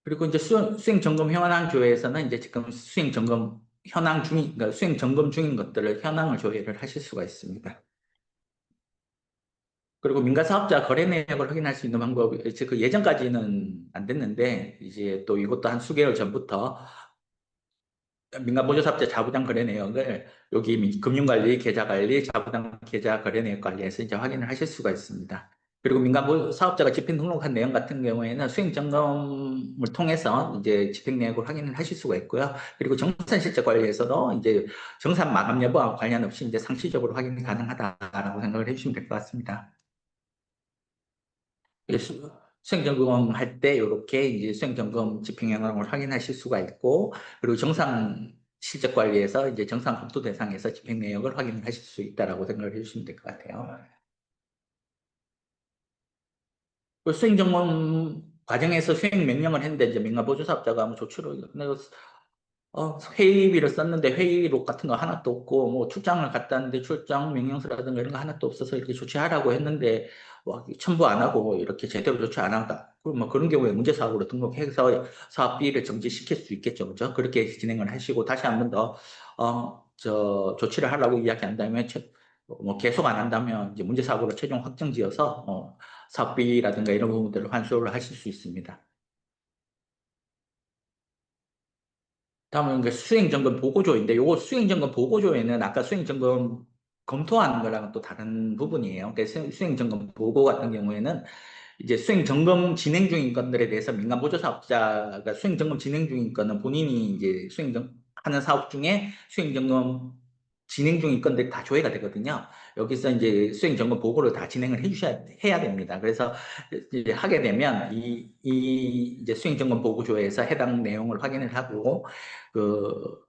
그리고 이제 수행 점검 현황 조회에서는 이제 지금 수행 점검 현황 중인, 그러니까 수행 점검 중인 것들을 현황을 조회를 하실 수가 있습니다. 그리고 민간 사업자 거래 내역을 확인할 수 있는 방법이 그 예전까지는 안 됐는데 이제 또 이것도 한 수개월 전부터 민간보조사업자 자부당 거래 내역을 여기 금융관리, 계좌관리, 자부당 계좌 거래 내역 관리에서 이제 확인을 하실 수가 있습니다. 그리고 민간 사업자가 집행 등록한 내용 같은 경우에는 수행 점검을 통해서 이제 집행 내역을 확인을 하실 수가 있고요. 그리고 정산 실적 관리에서도 이제 정산 마감 여부와 관련 없이 이제 상시적으로 확인이 가능하다라고 생각을 해주시면 될 것 같습니다. 수행 점검할 때 이렇게 이제 수행 점검 집행 현황을 확인하실 수가 있고, 그리고 정상 실적 관리에서 이제 정상 검토 대상에서 집행 내역을 확인을 하실 수 있다라고 생각을 해주시면 될 것 같아요. 그 수행 점검 과정에서 수행 명령을 했는데 이제 민간 보조사업자가 뭐 조치를 내가 회의비를 썼는데 회의록 같은 거 하나도 없고, 뭐 출장을 갔다 왔는데 출장 명령서라든가 이런 거 하나도 없어서 이렇게 조치하라고 했는데, 첨부 안 하고 이렇게 제대로 조치 안 한다. 그럼 뭐 그런 경우에 문제사업으로 등록해서 사업비를 정지시킬 수 있겠죠. 그죠? 그렇게 진행을 하시고 다시 한 번 더, 조치를 하라고 이야기한다면, 뭐 계속 안 한다면 이제 문제사업으로 최종 확정지어서, 사업비라든가 이런 부분들을 환수를 하실 수 있습니다. 다음은 그 수행점검 보고조인데, 요거 수행점검 보고조에는 아까 수행점검 검토하는 거랑은 또 다른 부분이에요. 그러니까 수행점검 보고 같은 경우에는 이제 수행 점검 진행 중인 건들에 대해서 민간 보조 사업자가 수행 점검 진행 중인 거는 본인이 이제 하는 사업 중에 수행 점검 진행 중인 건들 다 조회가 되거든요. 여기서 이제 수행 점검 보고를 다 진행을 해야 됩니다. 그래서 이제 하게 되면 이 이제 수행 점검 보고 조회에서 해당 내용을 확인을 하고 그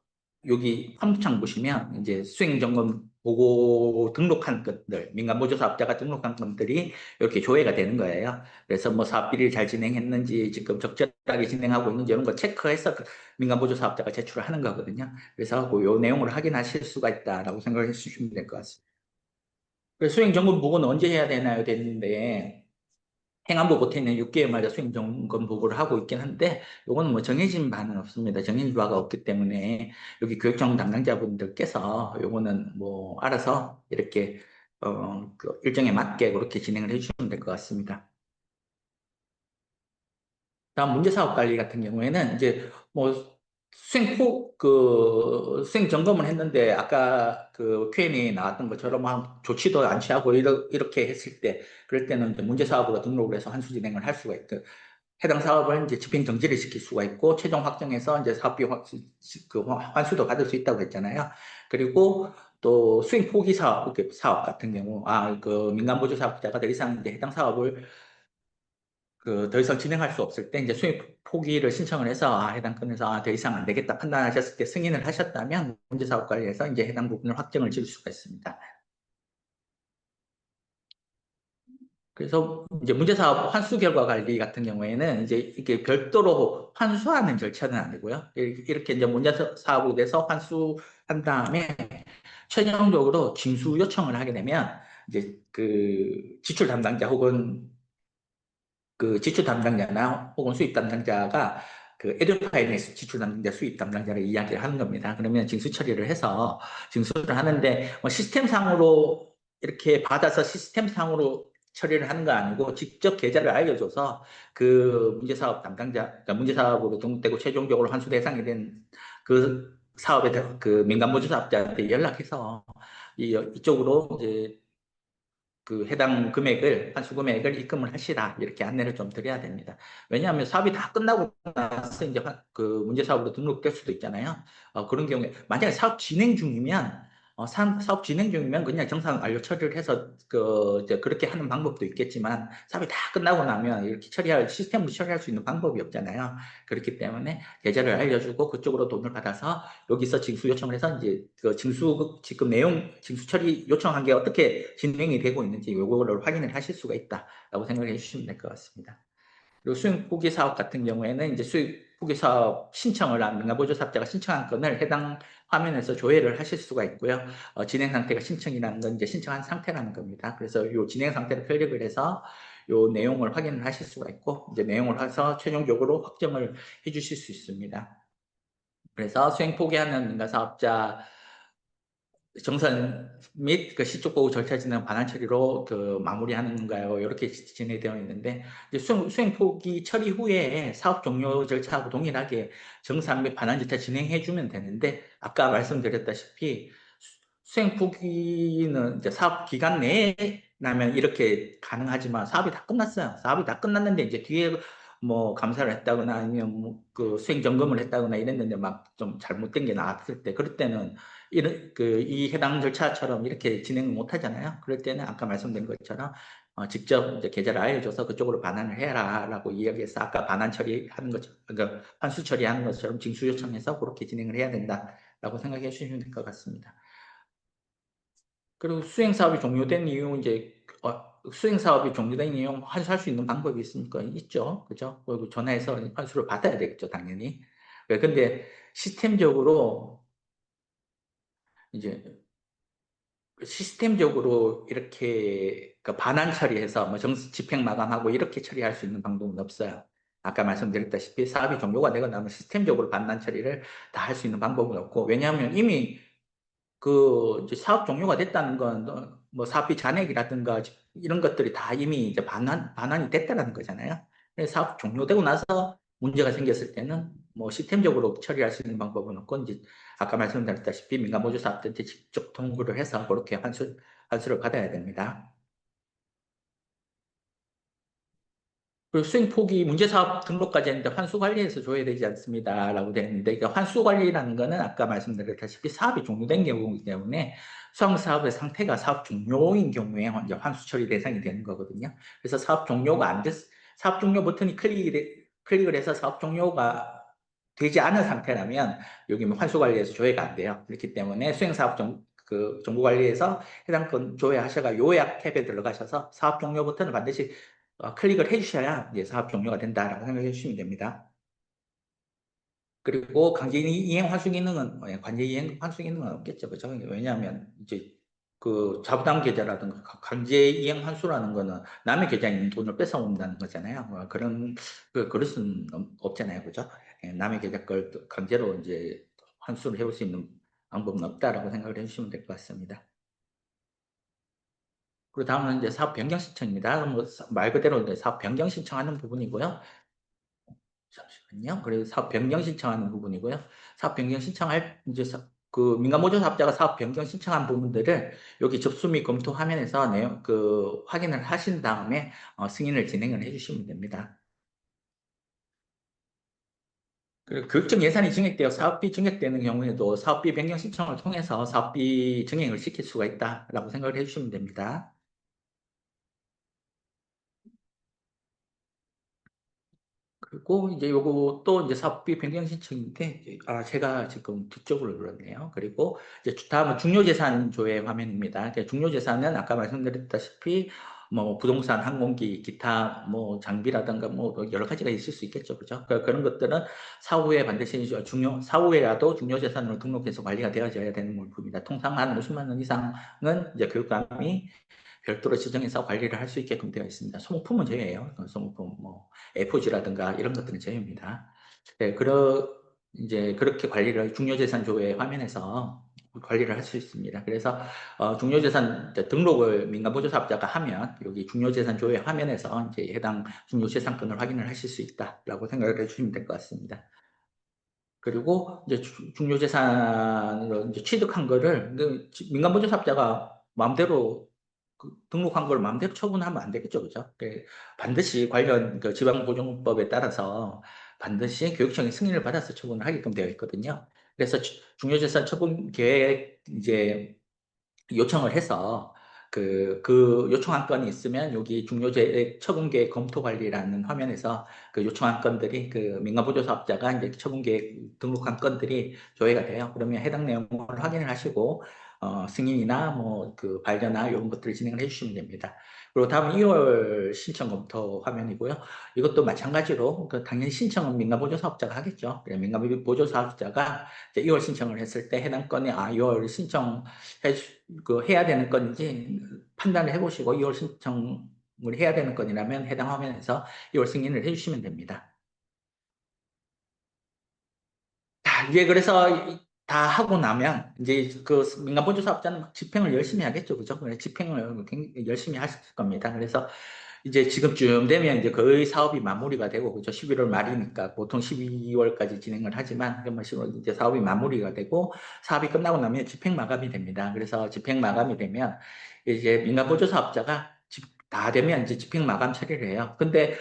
여기 환부창 보시면 이제 수행 점검 보고 등록한 것들, 민간 보조 사업자가 등록한 것들이 이렇게 조회가 되는 거예요. 그래서 뭐 사업비리를 잘 진행했는지, 지금 적절하게 진행하고 있는지 이런 거 체크해서 그 민간 보조 사업자가 제출을 하는 거거든요. 그래서 그 내용을 확인하실 수가 있다라고 생각을 해주시면 될 것 같습니다. 그래서 수행 점검 보고는 언제 해야 되나요? 됐는데 행안부 보태는 6개월마다 수행 점검 보고를 하고 있긴 한데, 요거는 뭐 정해진 바는 없습니다. 정해진 바가 없기 때문에 여기 교육청 담당자분들께서 요거는 뭐 알아서 이렇게 그 일정에 맞게 그렇게 진행을 해주시면 될 것 같습니다. 다음 문제사업 관리 같은 경우에는 이제 뭐 수행 점검을 했는데 아까 그 Q&A 나왔던 것처럼 조치도 안 취하고 이렇게 했을 때, 그럴 때는 이제 문제사업으로 등록을 해서 환수 진행을 할 수가 있고, 해당 사업을 이제 집행 정지를 시킬 수가 있고, 최종 확정해서 이제 사업비 환수도 받을 수 있다고 했잖아요. 그리고 또 수행 포기 사업, 이렇게 사업 같은 경우, 그 민간보조 사업자가 더 이상 이제 해당 사업을 더 이상 진행할 수 없을 때 이제 수익 포기를 신청을 해서 해당 건에서 더 이상 안 되겠다 판단하셨을 때 승인을 하셨다면 문제사업관리에서 이제 해당 부분을 확정을 지을 수가 있습니다. 그래서 이제 문제사업 환수 결과 관리 같은 경우에는 이제 이게 별도로 환수하는 절차는 아니고요. 이렇게 이제 문제사업에 대해서 환수한 다음에 최종적으로 징수 요청을 하게 되면 이제 그 지출 담당자 혹은 그 지출 담당자나 혹은 수입 담당자가 그 에듀파이낸스 지출 담당자, 수입 담당자를 이야기를 하는 겁니다. 그러면 징수 처리를 해서 징수를 하는데 뭐 시스템상으로 이렇게 받아서 시스템상으로 처리를 하는 거 아니고 직접 계좌를 알려줘서 그 문제사업 담당자, 그러니까 문제사업으로 등록되고 최종적으로 환수 대상이 된 그 사업의 그 민간보조 사업자한테 연락해서 이쪽으로 이제 그 해당 금액을, 환수 금액을 입금을 하시라, 이렇게 안내를 좀 드려야 됩니다. 왜냐하면 사업이 다 끝나고 나서 이제 그 문제 사업으로 등록될 수도 있잖아요. 그런 경우에 만약에 사업 진행 중이면 사업 진행 중이면 그냥 정상 완료 처리를 해서 이제 그렇게 하는 방법도 있겠지만, 사업이 다 끝나고 나면 이렇게 시스템으로 처리할 수 있는 방법이 없잖아요. 그렇기 때문에 계좌를 알려주고 그쪽으로 돈을 받아서 여기서 징수 요청을 해서 이제 그 지금 내용 징수 처리 요청한 게 어떻게 진행이 되고 있는지 요거를 확인을 하실 수가 있다라고 생각해 주시면 될 것 같습니다. 그리고 수익 포기 사업 같은 경우에는 이제 수익 후기 사업 신청을 한 민간보조사업자가 신청한 건을 해당 화면에서 조회를 하실 수가 있고요. 진행 상태가 신청이라는 건 이제 신청한 상태라는 겁니다. 그래서 이 진행 상태를 클릭을 해서 요 내용을 확인을 하실 수가 있고, 이제 내용을 해서 최종적으로 확정을 해 주실 수 있습니다. 그래서 수행 포기하는 민간사업자 정산 및 그 시적 보호 절차 진행 반환 처리로 그 마무리하는 건가요? 이렇게 진행되어 있는데, 이제 수행 포기 처리 후에 사업 종료 절차하고 동일하게 정산 및 반환 절차 진행해 주면 되는데, 아까 말씀드렸다시피 수행 포기는 이제 사업 기간 내에 나면 이렇게 가능하지만 사업이 다 끝났어요. 사업이 다 끝났는데 이제 뒤에 뭐 감사를 했다거나 아니면 뭐그 수행 점검을 했다거나 이랬는데 막 좀 잘못된 게 나왔을 때, 그럴 때는 이런 이 해당 절차처럼 이렇게 진행을 못 하잖아요. 그럴 때는 아까 말씀드린 것처럼 직접 이제 계좌를 알려줘서 그쪽으로 반환을 해라라고 이야기해서 아까 반환 처리하는 것처럼, 그러니까 환수 처리하는 것처럼 징수 요청해서 그렇게 진행을 해야 된다라고 생각해 주시면 될 것 같습니다. 그리고 수행 사업이 종료된 이유, 이제 수행 사업이 종료된 이유 환수할 수 있는 방법이 있습니까? 있죠, 그죠? 그리고 전화해서 환수를 받아야 되겠죠, 당연히. 근데 시스템적으로 이제 시스템적으로 이렇게 그 반환 처리해서 뭐 집행 마감하고 이렇게 처리할 수 있는 방법은 없어요. 아까 말씀드렸다시피 사업이 종료가 되고 나면 시스템적으로 반환 처리를 다 할 수 있는 방법은 없고, 왜냐하면 이미 그 이제 사업 종료가 됐다는 건 뭐 사업비 잔액이라든가 이런 것들이 다 이미 이제 반환이 됐다는 거잖아요. 그래서 사업 종료되고 나서 문제가 생겼을 때는 뭐 시스템적으로 처리할 수 있는 방법은 없고, 이제 아까 말씀드렸다시피 민간보조사업자한테 직접 통보를 해서 그렇게 환수를 받아야 됩니다. 그리고 수행 포기 문제사업 등록까지 했는데 환수 관리에서 줘야 되지 않습니다라고 되어 있는데, 그러니까 환수 관리라는 거는 아까 말씀드렸다시피 사업이 종료된 경우이기 때문에 수학 사업의 상태가 사업 종료인 경우에 이제 환수 처리 대상이 되는 거거든요. 그래서 사업 종료가 안 됐, 사업 종료 버튼이 클릭을 해서 사업 종료가 되지 않은 상태라면 여기 뭐 환수 관리에서 조회가 안 돼요. 그렇기 때문에 수행 사업 그 정보 관리에서 해당 건 조회하셔가 요약 탭에 들어가셔서 사업 종료 버튼을 반드시 클릭을 해주셔야 이제 사업 종료가 된다라고 생각해 주시면 됩니다. 그리고 강제 이행 환수 기능은 관제 이행 환수 기능은 없겠죠, 그죠? 왜냐하면 이제 그 자부담 계좌라든가 강제 이행 환수라는 거는 남의 계좌에 있는 돈을 뺏어온다는 거잖아요. 그럴 수는 없잖아요, 그죠? 남의 계좌 걸 강제로 이제 환수를 해올 수 있는 방법은 없다라고 생각을 해주시면 될 것 같습니다. 그리고 다음은 이제 사업 변경 신청입니다. 말 그대로 이제 사업 변경 신청하는 부분이고요. 잠시만요. 그리고 사업 변경 신청하는 부분이고요. 사업 변경 신청할 이제 그 민간모종 사업자가 사업 변경 신청한 부분들을 여기 접수 및 검토 화면에서 내용 그 확인을 하신 다음에 승인을 진행을 해주시면 됩니다. 그리고 교육적 예산이 증액되어 사업비 증액되는 경우에도 사업비 변경 신청을 통해서 사업비 증액을 시킬 수가 있다라고 생각을 해주시면 됩니다. 그리고 이제 요거 또 이제 사업비 변경 신청인데, 제가 지금 뒤쪽으로 눌렀네요. 그리고 이제 다음은 중요재산 조회 화면입니다. 그러니까 중요재산은 아까 말씀드렸다시피 뭐 부동산, 항공기, 기타 뭐 장비라든가 뭐 여러 가지가 있을 수 있겠죠. 그죠? 그런 것들은 사후에 반드시 사후에라도 중요재산으로 등록해서 관리가 되어져야 되는 물품입니다. 통상 한 50만 원 이상은 이제 교육감이 별도로 지정해서 관리를 할 수 있게끔 되어 있습니다. 소모품은 제외예요. 소모품, 뭐, F4G라든가 이런 것들은 제외입니다. 네, 이제 그렇게 중요재산 조회 화면에서 관리를 할 수 있습니다. 그래서 중요재산 등록을 민간보조사업자가 하면 여기 중요재산 조회 화면에서 이제 해당 중요재산권을 확인을 하실 수 있다라고 생각을 해주시면 될 것 같습니다. 그리고 이제 중요재산으로 이제 취득한 거를 민간보조사업자가 마음대로 등록한 걸 마음대로 처분하면 안 되겠죠, 그죠? 반드시 관련 그 지방보존법에 따라서 반드시 교육청의 승인을 받아서 처분을 하게끔 되어 있거든요. 그래서 중요재산 처분 계획 이제 요청을 해서 그 요청한 건이 있으면 여기 중요재해 처분계획 검토관리라는 화면에서 그 요청한 건들이 그 민간보조사업자가 이제 처분계획 등록한 건들이 조회가 돼요. 그러면 해당 내용을 확인을 하시고 승인이나 뭐 그 반려나 이런 것들을 진행을 해주시면 됩니다. 그리고 다음은 2월 신청 검토 화면이고요. 이것도 마찬가지로 당연히 신청은 민간보조 사업자가 하겠죠. 그래, 민간보조 사업자가 이제 2월 신청을 했을 때 해당 건이 2월 해야 되는 건인지 판단을 해보시고 2월 신청을 해야 되는 건이라면 해당 화면에서 2월 승인을 해주시면 됩니다. 이게 그래서 다 하고 나면 이제 그 민간보조 사업자는 집행을 열심히 하겠죠, 그죠? 집행을 굉장히 열심히 하실 겁니다. 그래서 이제 지금쯤 되면 이제 거의 사업이 마무리가 되고, 그죠? 11월 말이니까 보통 12월까지 진행을 하지만, 그러면 이제 사업이 마무리가 되고, 사업이 끝나고 나면 집행 마감이 됩니다. 그래서 집행 마감이 되면 이제 민간보조 사업자가 다 되면 이제 집행 마감 처리를 해요. 근데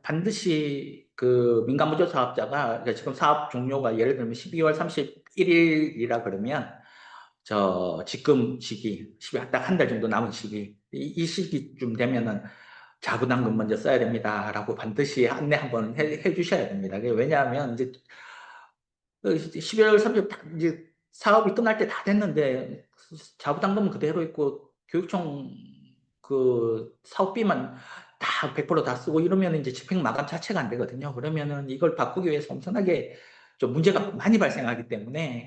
반드시 그 민간보조 사업자가 그러니까 지금 사업 종료가 예를 들면 12월 31일이라 그러면 지금 시기, 딱 한 달 정도 남은 시기, 이 시기쯤 되면은 자부담금 먼저 써야 됩니다라고 반드시 안내 한번 해 주셔야 됩니다. 왜냐하면 이제 12월 30일 이제 사업이 끝날 때 다 됐는데 자부담금은 그대로 있고 교육청 그 사업비만 다 100%다 쓰고 이러면 이제 집행 마감 자체가 안 되거든요. 그러면은 이걸 바꾸기 위해서 엄청나게 좀 문제가 많이 발생하기 때문에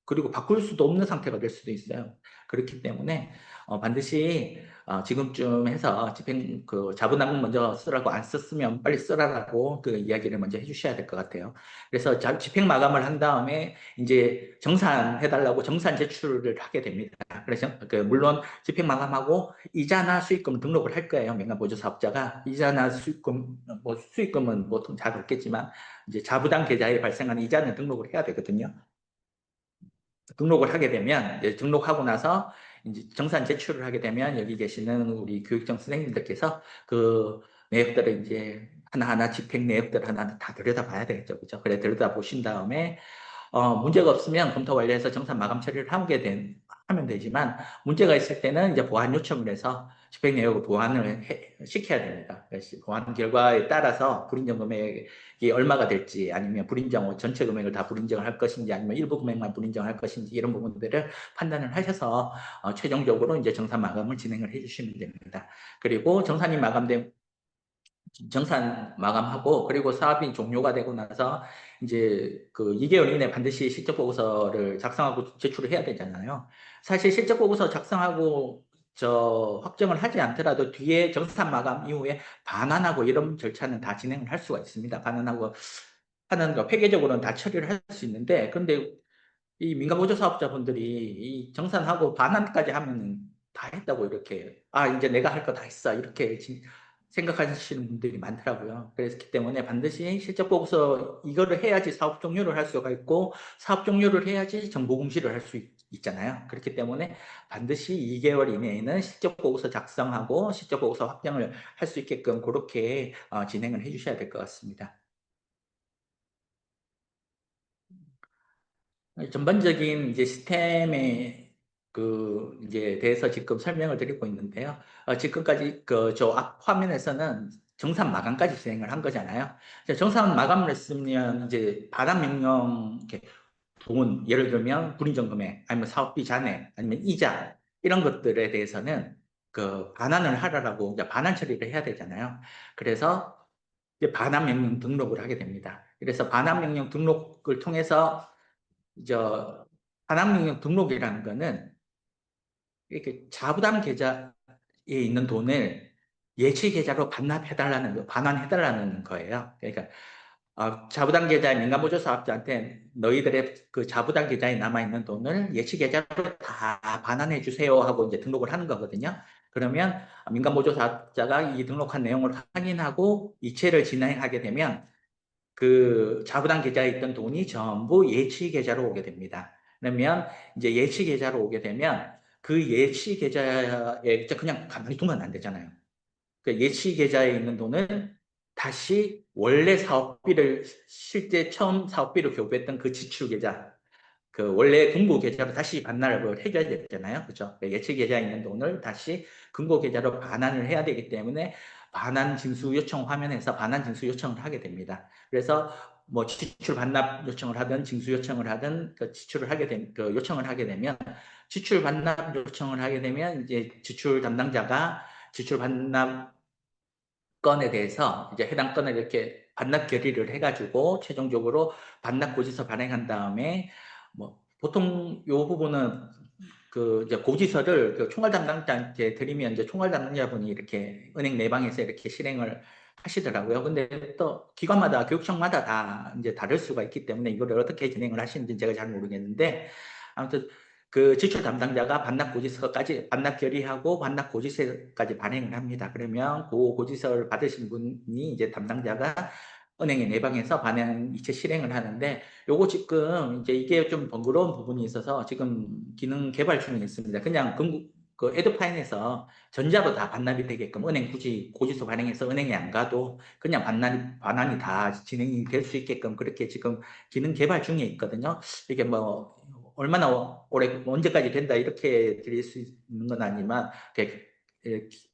그리고 바꿀 수도 없는 상태가 될 수도 있어요. 그렇기 때문에 반드시 지금쯤 해서 집행 그 자부담금 먼저 쓰라고 안 썼으면 빨리 쓰라라고 그 이야기를 먼저 해주셔야 될 것 같아요. 그래서 집행 마감을 한 다음에 이제 정산해달라고 정산 제출을 하게 됩니다. 그래서 물론 집행 마감하고 이자나 수익금 등록을 할 거예요. 민간보조 사업자가 이자나 수익금 뭐 수익금은 보통 잘 없겠지만 이제 자부담 계좌에 발생하는 이자는 등록을 해야 되거든요. 등록을 하게 되면 이제 등록하고 나서 이제 정산 제출을 하게 되면 여기 계시는 우리 교육청 선생님들께서 그 내역들을 이제 하나하나 집행 내역들 하나 다 들여다봐야 되겠죠, 그죠? 그래 들여다보신 다음에 문제가 없으면 검토 완료해서 정산 마감 처리를 하면 되지만 문제가 있을 때는 이제 보완 요청을 해서 집행 내역을 보완을 시켜야 됩니다. 그래서 보완 결과에 따라서 불인정 금액이 얼마가 될지 아니면 불인정 전체 금액을 다 불인정을 할 것인지 아니면 일부 금액만 불인정할 것인지 이런 부분들을 판단을 하셔서 최종적으로 이제 정산 마감을 진행을 해주시면 됩니다. 그리고 정산 마감하고 그리고 사업이 종료가 되고 나서 이제 그 2개월 이내에 반드시 실적 보고서를 작성하고 제출을 해야 되잖아요. 사실 실적 보고서 작성하고 확정을 하지 않더라도 뒤에 정산 마감 이후에 반환하고 이런 절차는 다 진행을 할 수가 있습니다. 반환하고 하는 거 폐계적으로는 다 처리를 할 수 있는데 근데 이 민간보조 사업자분들이 이 정산하고 반환까지 하면은 다 했다고 이렇게 이제 내가 할 거 다 했어 이렇게 생각하시는 분들이 많더라고요. 그렇기 때문에 반드시 실적 보고서 이거를 해야지 사업 종료를 할 수가 있고 사업 종료를 해야지 정보 공시를 할 수 있잖아요. 그렇기 때문에 반드시 2개월 이내에는 실적 보고서 작성하고 실적 보고서 확정을 할 수 있게끔 그렇게 진행을 해주셔야 될 것 같습니다. 전반적인 이제 시스템에 이제 대해서 지금 설명을 드리고 있는데요. 지금까지 저 앞 화면에서는 정산 마감까지 진행을 한 거잖아요. 정산 마감을 했으면 이제 반환 명령 이렇게 돈 예를 들면 불인정 금액 아니면 사업비 잔액 아니면 이자 이런 것들에 대해서는 그 반환을 하라고 이제 반환 처리를 해야 되잖아요. 그래서 이제 반환 명령 등록을 하게 됩니다. 그래서 반환 명령 등록을 통해서 저 반환명령 등록이라는 거는 이렇게 자부담 계좌에 있는 돈을 예치 계좌로 반납해달라는 거, 반환해달라는 거예요. 그러니까 자부담 계좌에 민간보조 사업자한테 너희들의 그 자부담 계좌에 남아있는 돈을 예치 계좌로 다 반환해 주세요 하고 이제 등록을 하는 거거든요. 그러면 민간보조 사업자가 이 등록한 내용을 확인하고 이체를 진행하게 되면 그 자부담 계좌에 있던 돈이 전부 예치 계좌로 오게 됩니다. 그러면 이제 예치 계좌로 오게 되면 그 예치 계좌에 그냥 가만히 두면 안 되잖아요. 그 예치 계좌에 있는 돈을 다시 원래 사업비를 실제 처음 사업비로 교부했던 그 지출 계좌 그 원래 금고 계좌로 다시 반납을 해줘야 되잖아요. 그죠? 예치 계좌에 있는 돈을 다시 금고 계좌로 반환을 해야 되기 때문에 반환 징수 요청 화면에서 반환 징수 요청을 하게 됩니다. 그래서 뭐 지출 반납 요청을 하든 징수 요청을 하든 그 지출을 요청을 하게 되면 지출 반납 요청을 하게 되면 이제 지출 담당자가 지출 반납 건에 대해서 이제 해당 건을 이렇게 반납 결의를 해가지고 최종적으로 반납 고지서 발행한 다음에 뭐 보통 요 부분은 그 이제 고지서를 그 총괄 담당자한테 드리면 이제 총괄 담당자분이 이렇게 은행 내방에서 이렇게 실행을 하시더라고요. 근데 또 기관마다 교육청마다 다 이제 다를 수가 있기 때문에 이거를 어떻게 진행을 하시는지 제가 잘 모르겠는데 아무튼 그 지출 담당자가 반납 고지서까지 반납 결의하고 반납 고지서까지 발행을 합니다. 그러면 그 고지서를 받으신 분이 이제 담당자가 은행에 내방해서 반영 이체 실행을 하는데 요거 지금 이제 이게 좀 번거로운 부분이 있어서 지금 기능 개발 중에 있습니다. 그냥 그 에듀파인에서 전자로 다 반납이 되게끔 은행 굳이 고지서 발행해서 은행에 안 가도 그냥 반환이 다 진행이 될 수 있게끔 그렇게 지금 기능 개발 중에 있거든요. 이게 뭐 얼마나 오래 언제까지 된다 이렇게 드릴 수 있는 건 아니지만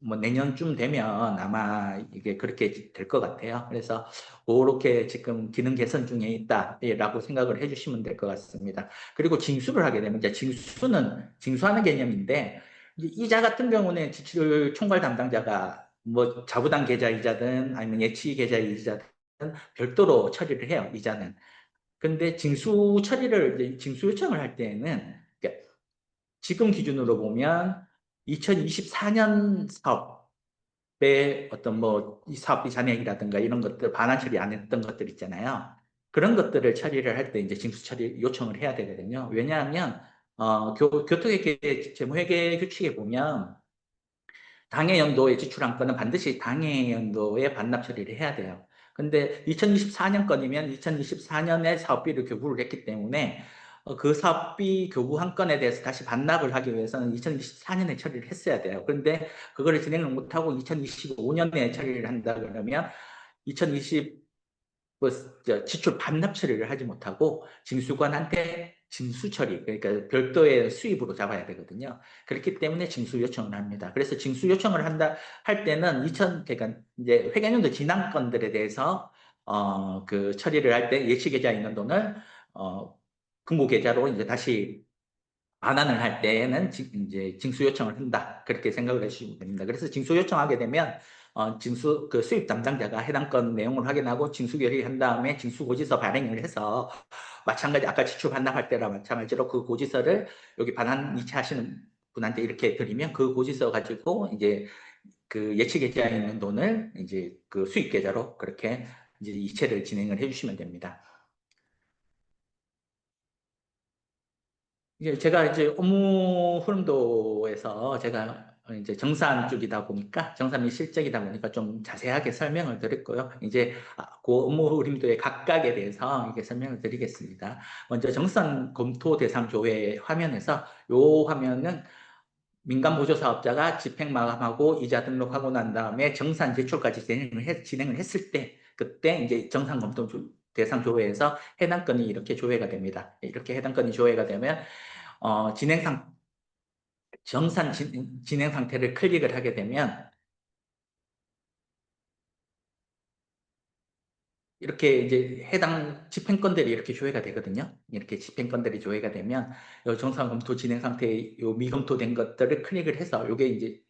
뭐 내년쯤 되면 아마 이게 그렇게 될 것 같아요. 그래서 그렇게 지금 기능 개선 중에 있다라고 생각을 해주시면 될 것 같습니다. 그리고 징수를 하게 되면 이제 징수는 징수하는 개념인데 이자 같은 경우는 지출 총괄 담당자가 뭐 자부담 계좌이자든 아니면 예치 계좌이자든 별도로 처리를 해요. 이자는. 근데 징수 처리를 이제 징수 요청을 할 때에는 그러니까 지금 기준으로 보면 2024년 사업의 어떤 뭐 이 사업비 잔액이라든가 이런 것들 반환 처리 안 했던 것들 있잖아요. 그런 것들을 처리를 할 때 이제 징수 처리 요청을 해야 되거든요. 왜냐하면 교통회계 재무회계 규칙에 보면 당해 연도에 지출한 건은 반드시 당해 연도에 반납 처리를 해야 돼요. 근데 2024년 건이면 2024년에 사업비를 교부를 했기 때문에 그 사업비 교부한 건에 대해서 다시 반납을 하기 위해서는 2024년에 처리를 했어야 돼요. 그런데 그거를 진행을 못하고 2025년에 처리를 한다 그러면 2020 뭐, 지출 반납 처리를 하지 못하고 징수관한테 징수 처리, 그러니까 별도의 수입으로 잡아야 되거든요. 그렇기 때문에 징수 요청을 합니다. 그래서 징수 요청을 할 때는 그러니까 이제 회계연도 지난 건들에 대해서, 그 처리를 할 때 예치 계좌에 있는 돈을, 금고 계좌로 이제 다시 반환을 할 때에는 이제 징수 요청을 한다. 그렇게 생각을 해주시면 됩니다. 그래서 징수 요청하게 되면 그 수입 담당자가 해당 건 내용을 확인하고 징수 결의한 다음에 징수 고지서 발행을 해서 마찬가지 아까 지출 반납할 때랑 마찬가지로 그 고지서를 여기 반환 이체하시는 분한테 이렇게 드리면 그 고지서 가지고 이제 그 예치 계좌에 있는 돈을 이제 그 수입 계좌로 그렇게 이제 이체를 진행을 해주시면 됩니다. 이게 제가 이제 업무 흐름도에서 제가 이제 정산 쪽이다 보니까 정산 및 실적이다 보니까 좀 자세하게 설명을 드렸고요. 이제 그 업무 흐름도의 각각에 대해서 이렇게 설명을 드리겠습니다. 먼저 정산 검토 대상 조회 화면에서 요 화면은 민간 보조 사업자가 집행 마감하고 이자 등록하고 난 다음에 정산 제출까지 진행을 했을 때 그때 이제 정산 검토 대상 조회에서 해당 건이 이렇게 조회가 됩니다. 이렇게 해당 건이 조회가 되면 진행 진행 상태를 클릭을 하게 되면 이렇게 이제 해당 집행건들이 이렇게 조회가 되거든요. 이렇게 집행건들이 조회가 되면 요 정상 검토 진행 상태의 요 미검토된 것들을 클릭을 해서 요게 이제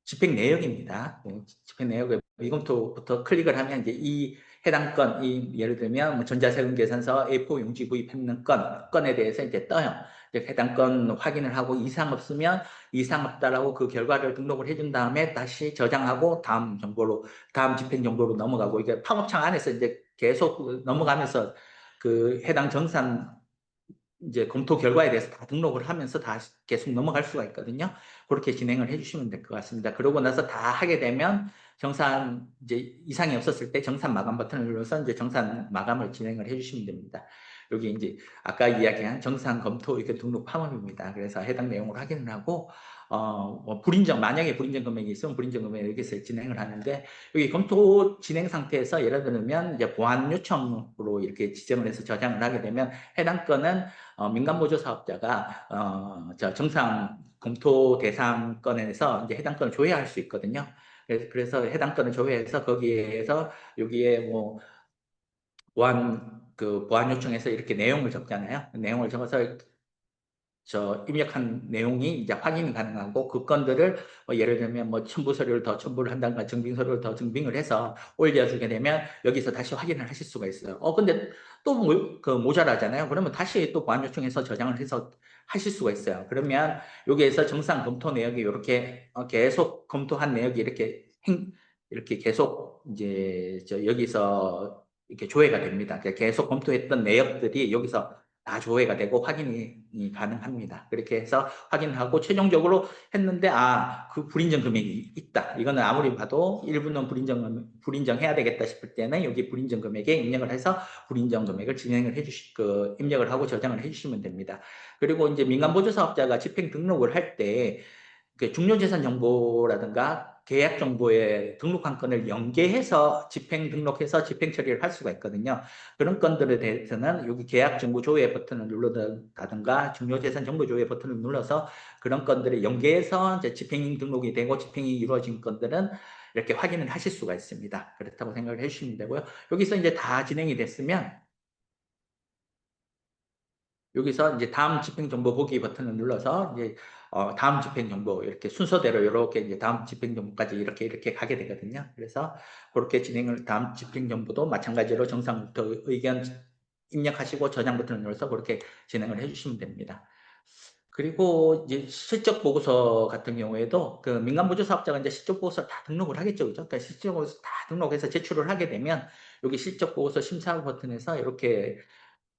집행 내역입니다. 집행 내역을 미검토부터 클릭을 하면 이제 이 해당 건, 예를 들면 뭐 전자세금 계산서 A4 용지 구입했는 건에 대해서 이제 떠요. 이제 해당 건 확인을 하고 이상 없으면 이상 없다라고 그 결과를 등록을 해준 다음에 다시 저장하고 다음 집행 정보로 넘어가고 이게 팝업창 안에서 이제 계속 넘어가면서 그 해당 정산 이제 검토 결과에 대해서 다 등록을 하면서 다 계속 넘어갈 수가 있거든요. 그렇게 진행을 해주시면 될 것 같습니다. 그러고 나서 다 하게 되면 정산 이제 이상이 없었을 때 정산 마감 버튼을 눌러서 이제 정산 마감을 진행을 해주시면 됩니다. 여기 이제 아까 이야기한 정산 검토 이렇게 등록 탐험입니다. 그래서 해당 내용을 확인을 하고 뭐 만약에 불인정 금액이 있으면 불인정 금액 여기서 진행을 하는데 여기 검토 진행 상태에서 예를 들면 이제 보안 요청으로 이렇게 지정을 해서 저장을 하게 되면 해당 건은 민간 보조 사업자가 정상 검토 대상 건에서 이제 해당 건을 조회할 수 있거든요. 그래서 해당 건을 조회해서 거기에서 여기에 뭐 보안 요청에서 이렇게 내용을 적잖아요. 내용을 적어서 입력한 내용이 이제 확인이 가능하고 그 건들을 예를 들면 뭐 첨부 서류를 더 첨부를 한다든가 증빙 서류를 더 증빙을 해서 올려주게 되면 여기서 다시 확인을 하실 수가 있어요. 근데 또 모자라잖아요. 그러면 다시 또 보안 요청해서 저장을 해서 하실 수가 있어요. 그러면 여기에서 정상 검토 내역이 이렇게 계속 검토한 내역이 이렇게 계속 이제 여기서 이렇게 조회가 됩니다. 그러니까 계속 검토했던 내역들이 여기서 다 조회가 되고 확인이 가능합니다. 그렇게 해서 확인하고 최종적으로 했는데 그 불인정 금액이 있다. 이거는 아무리 봐도 일부는 불인정해야 되겠다 싶을 때는 여기 불인정 금액에 입력을 해서 불인정 금액을 입력을 하고 저장을 해주시면 됩니다. 그리고 이제 민간보조 사업자가 집행 등록을 할 때 중요재산 정보라든가 계약 정보에 등록한 건을 연계해서 집행 등록해서 집행 처리를 할 수가 있거든요. 그런 건들에 대해서는 여기 계약 정보 조회 버튼을 눌러다든가 중요재산 정보 조회 버튼을 눌러서 그런 건들을 연계해서 이제 집행 등록이 되고 집행이 이루어진 건들은 이렇게 확인을 하실 수가 있습니다. 그렇다고 생각을 해주시면 되고요. 여기서 이제 다 진행이 됐으면 여기서 이제 다음 집행정보 보기 버튼을 눌러서 이제 다음 집행정보 이렇게 순서대로 이렇게 이제 다음 집행정보까지 이렇게 가게 되거든요. 그래서 그렇게 다음 집행정보도 마찬가지로 정상부터 의견 입력하시고 저장 버튼을 눌러서 그렇게 진행을 해주시면 됩니다. 그리고 이제 실적 보고서 같은 경우에도 그 민간보조 사업자가 이제 실적 보고서 다 등록을 하겠죠, 그죠? 그러니까 실적 보고서 다 등록해서 제출을 하게 되면 여기 실적 보고서 심사 버튼에서 이렇게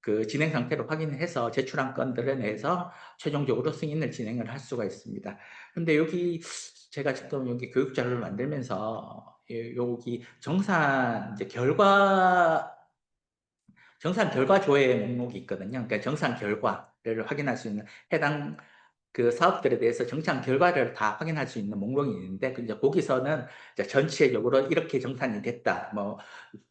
그 진행 상태를 확인해서 제출한 건들에 대해서 최종적으로 승인을 진행을 할 수가 있습니다. 근데 여기 제가 지금 여기 교육 자료를 만들면서 여기 정산 결과 조회 목록이 있거든요. 그러니까 정산 결과를 확인할 수 있는 해당 그 사업들에 대해서 정산 결과를 다 확인할 수 있는 목록이 있는데, 이제 거기서는 이제 전체적으로 이렇게 정산이 됐다. 뭐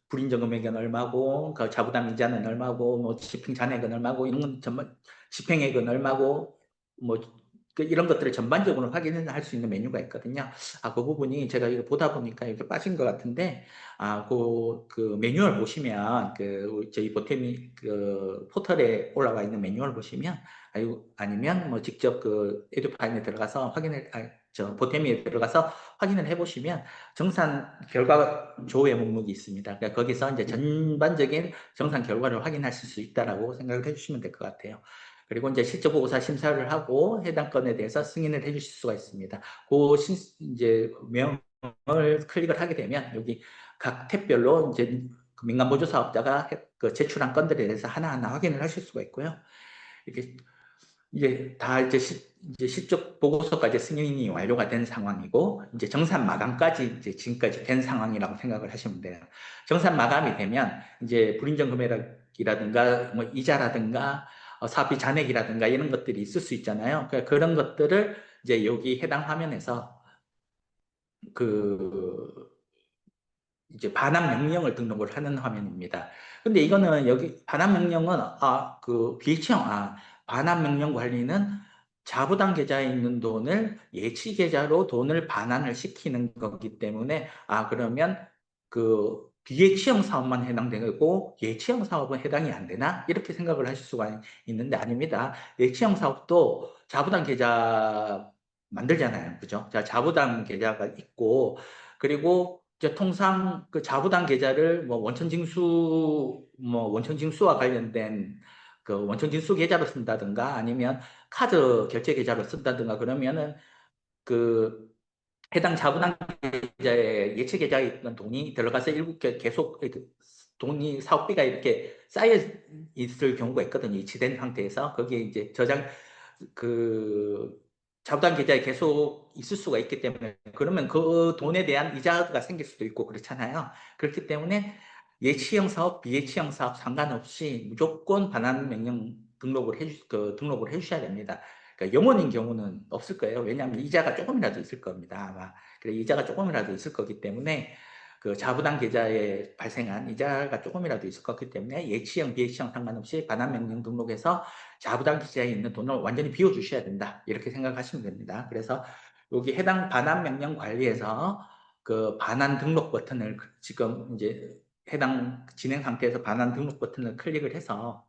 불인정 금액은 얼마고, 그 자부담 이자는 얼마고, 뭐 집행 잔액은 얼마고, 이런 건 전반, 집행액은 얼마고, 뭐, 이런 것들을 전반적으로 확인할 수 있는 메뉴가 있거든요. 그 부분이 제가 이거 보다 보니까 이렇게 빠진 것 같은데, 그 매뉴얼 보시면, 저희 보탬이, 포털에 올라와 있는 매뉴얼 보시면, 아니면 뭐 직접 에듀파인에 들어가서 보탬이에 들어가서 확인을 해보시면, 정산 결과 조회 목록이 있습니다. 그러니까 거기서 이제 전반적인 정산 결과를 확인하실 수 있다라고 생각을 해주시면 될 것 같아요. 그리고 이제 실적보고서 심사를 하고 해당 건에 대해서 승인을 해주실 수가 있습니다. 이제 명을 클릭을 하게 되면 여기 각 탭별로 이제 민간보조 사업자가 제출한 건들에 대해서 하나하나 확인을 하실 수가 있고요. 이렇게 이제 다 이제 실적 보고서까지 승인이 완료가 된 상황이고, 이제 정산 마감까지 이제 지금까지 된 상황이라고 생각을 하시면 돼요. 정산 마감이 되면 이제 불인정 금액이라든가 뭐 이자라든가 사업비 잔액이라든가 이런 것들이 있을 수 있잖아요. 그러니까 그런 것들을 이제 여기 해당 화면에서 그 이제 반환 명령을 등록을 하는 화면입니다. 근데 이거는 여기 반환 명령은 반환 명령 관리는 자부담 계좌에 있는 돈을 예치 계좌로 돈을 반환을 시키는 거기 때문에 그러면 비예치형 사업만 해당되고 예치형 사업은 해당이 안 되나? 이렇게 생각을 하실 수가 있는데 아닙니다. 예치형 사업도 자부담 계좌 만들잖아요. 그죠? 자, 자부담 계좌가 있고, 그리고 이제 통상 그 자부담 계좌를 뭐 원천징수와 관련된 원천징수 계좌로 쓴다든가 아니면 카드 결제 계좌로 쓴다든가 그러면은 그 해당 자부담 계좌에 예치 계좌에 있던 돈이 들어가서 계속 돈이 사업비가 이렇게 쌓여 있을 경우가 있거든요. 이체된 상태에서 거기에 이제 그 자부담 계좌에 계속 있을 수가 있기 때문에 그러면 그 돈에 대한 이자가 생길 수도 있고 그렇잖아요. 그렇기 때문에 예치형 사업, 비예치형 사업 상관없이 무조건 반환 명령 등록을 해주셔야 됩니다. 그러니까 영원인 경우는 없을 거예요. 왜냐하면 이자가 조금이라도 있을 겁니다. 아마. 그래, 이자가 조금이라도 있을 거기 때문에 그 자부담 계좌에 발생한 이자가 조금이라도 있을 거기 때문에 예치형, 비예치형 상관없이 반환 명령 등록해서 자부담 계좌에 있는 돈을 완전히 비워주셔야 된다. 이렇게 생각하시면 됩니다. 그래서 여기 해당 반환 명령 관리에서 그 반환 등록 버튼을 지금 이제 해당 진행 상태에서 반환 등록 버튼을 클릭을 해서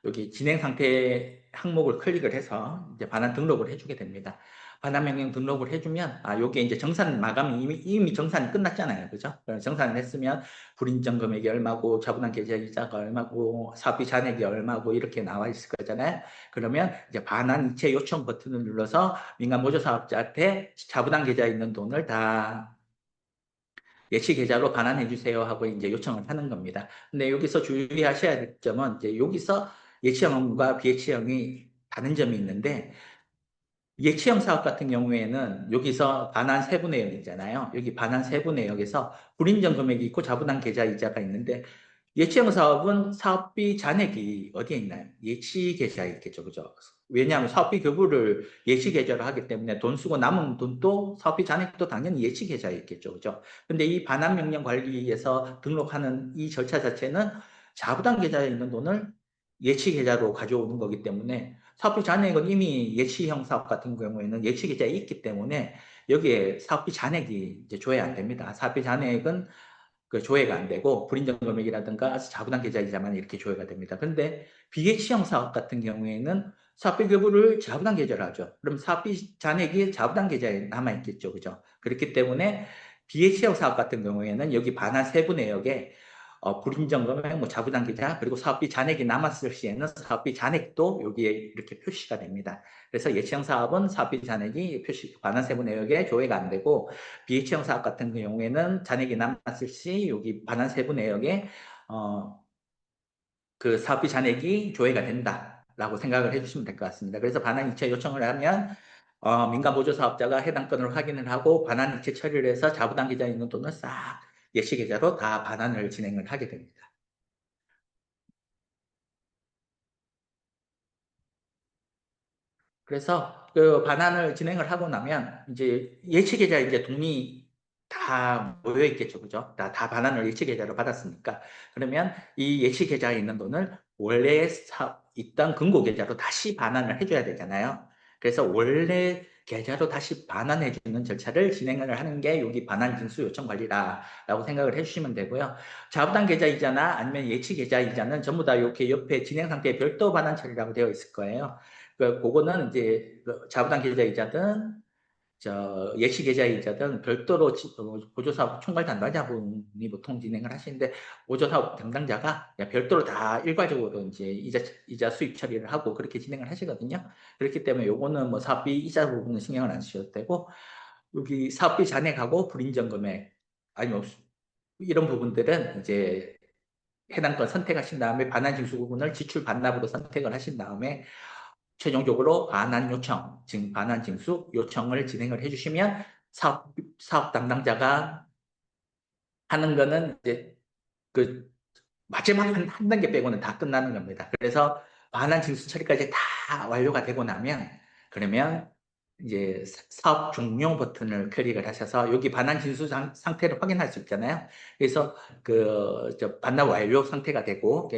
여기 진행 상태 항목을 클릭을 해서 이제 반환 등록을 해주게 됩니다. 반환 명령 등록을 해주면, 요게 이제 정산 마감이 이미 정산이 끝났잖아요. 그죠? 정산을 했으면 불인정 금액이 얼마고, 자부담 계좌 이자가 얼마고, 사업비 잔액이 얼마고, 이렇게 나와 있을 거잖아요. 그러면 이제 반환 이체 요청 버튼을 눌러서 민간 보조 사업자한테 자부담 계좌에 있는 돈을 다 예치 계좌로 반환해 주세요 하고 이제 요청을 하는 겁니다. 근데 여기서 주의하셔야 될 점은 이제 여기서 예치형과 비예치형이 다른 점이 있는데, 예치형 사업 같은 경우에는 여기서 반환 세부 내역이잖아요. 여기 반환 세부 내역에서 불인정 금액이 있고 자부담 계좌 이자가 있는데, 예치형 사업은 사업비 잔액이 어디에 있나요? 예치 계좌에 있겠죠. 그죠? 왜냐하면 사업비 교부를 예치 계좌로 하기 때문에 돈 쓰고 남은 돈도 사업비 잔액도 당연히 예치 계좌에 있겠죠. 그죠? 근데 이 반환 명령 관리에서 등록하는 이 절차 자체는 자부담 계좌에 있는 돈을 예치 계좌로 가져오는 거기 때문에, 사업비 잔액은 이미 예치형 사업 같은 경우에는 예치 계좌에 있기 때문에 여기에 사업비 잔액이 이제 조회 안 됩니다. 사업비 잔액은 그 조회가 안 되고 불인정 금액이라든가 자부담 계좌이자만 이렇게 조회가 됩니다. 근데 비예치형 사업 같은 경우에는 사업비 교부를 자부담 계좌로 하죠. 그럼 사업비 잔액이 자부담 계좌에 남아 있겠죠, 그죠? 그렇기 때문에 비예치형 사업 같은 경우에는 여기 반환 세부 내역에 불인정 금액, 뭐 자부담 계좌, 그리고 사업비 잔액이 남았을 시에는 사업비 잔액도 여기에 이렇게 표시가 됩니다. 그래서 예치형 사업은 사업비 잔액이 반환 세부 내역에 조회가 안 되고, 비예치형 사업 같은 경우에는 잔액이 남았을 시 여기 반환 세부 내역에 그 사업비 잔액이 조회가 된다라고 생각을 해주시면 될 것 같습니다. 그래서 반환 이체 요청을 하면 민간 보조 사업자가 해당 건을 확인을 하고 반환 이체 처리를 해서 자부담 계좌에 있는 돈을 싹 예치 계좌로 다 반환을 진행을 하게 됩니다. 그래서 그 반환을 진행을 하고 나면 이제 예치 계좌에 이제 돈이 다 모여 있겠죠, 그죠? 다 반환을 예치 계좌로 받았으니까. 그러면 이 예치 계좌에 있는 돈을 원래 있던 금고 계좌로 다시 반환을 해줘야 되잖아요. 그래서 원래 계좌로 다시 반환해주는 절차를 진행을 하는 게 여기 반환 징수 요청 관리라고 생각을 해주시면 되고요. 자부담 계좌 이자나 아니면 예치 계좌 이자는 전부 다 이렇게 옆에 진행 상태에 별도 반환 처리라고 되어 있을 거예요. 그거는 이제 자부담 계좌 이자든 예치 계좌 이자든 별도로 보조사업 총괄 담당자분이 보통 진행을 하시는데, 보조사업 담당자가 그냥 별도로 다 일괄적으로 이제 이자 수입 처리를 하고 그렇게 진행을 하시거든요. 그렇기 때문에 요거는 뭐 사업비 이자 부분은 신경을 안 쓰셔도 되고, 여기 사업비 잔액하고 불인정 금액 아니면 이런 부분들은 이제 해당 건 선택하신 다음에 반환징수 부분을 지출 반납으로 선택을 하신 다음에 최종적으로 반환 요청, 즉 반환 징수 요청을 진행을 해주시면 사업 담당자가 하는 거는 이제 그 마지막 한 단계 빼고는 다 끝나는 겁니다. 그래서 반환 징수 처리까지 다 완료가 되고 나면, 그러면 이제 사업 종료 버튼을 클릭을 하셔서 여기 반환 징수 상태를 확인할 수 있잖아요. 그래서 반납 완료 상태가 되고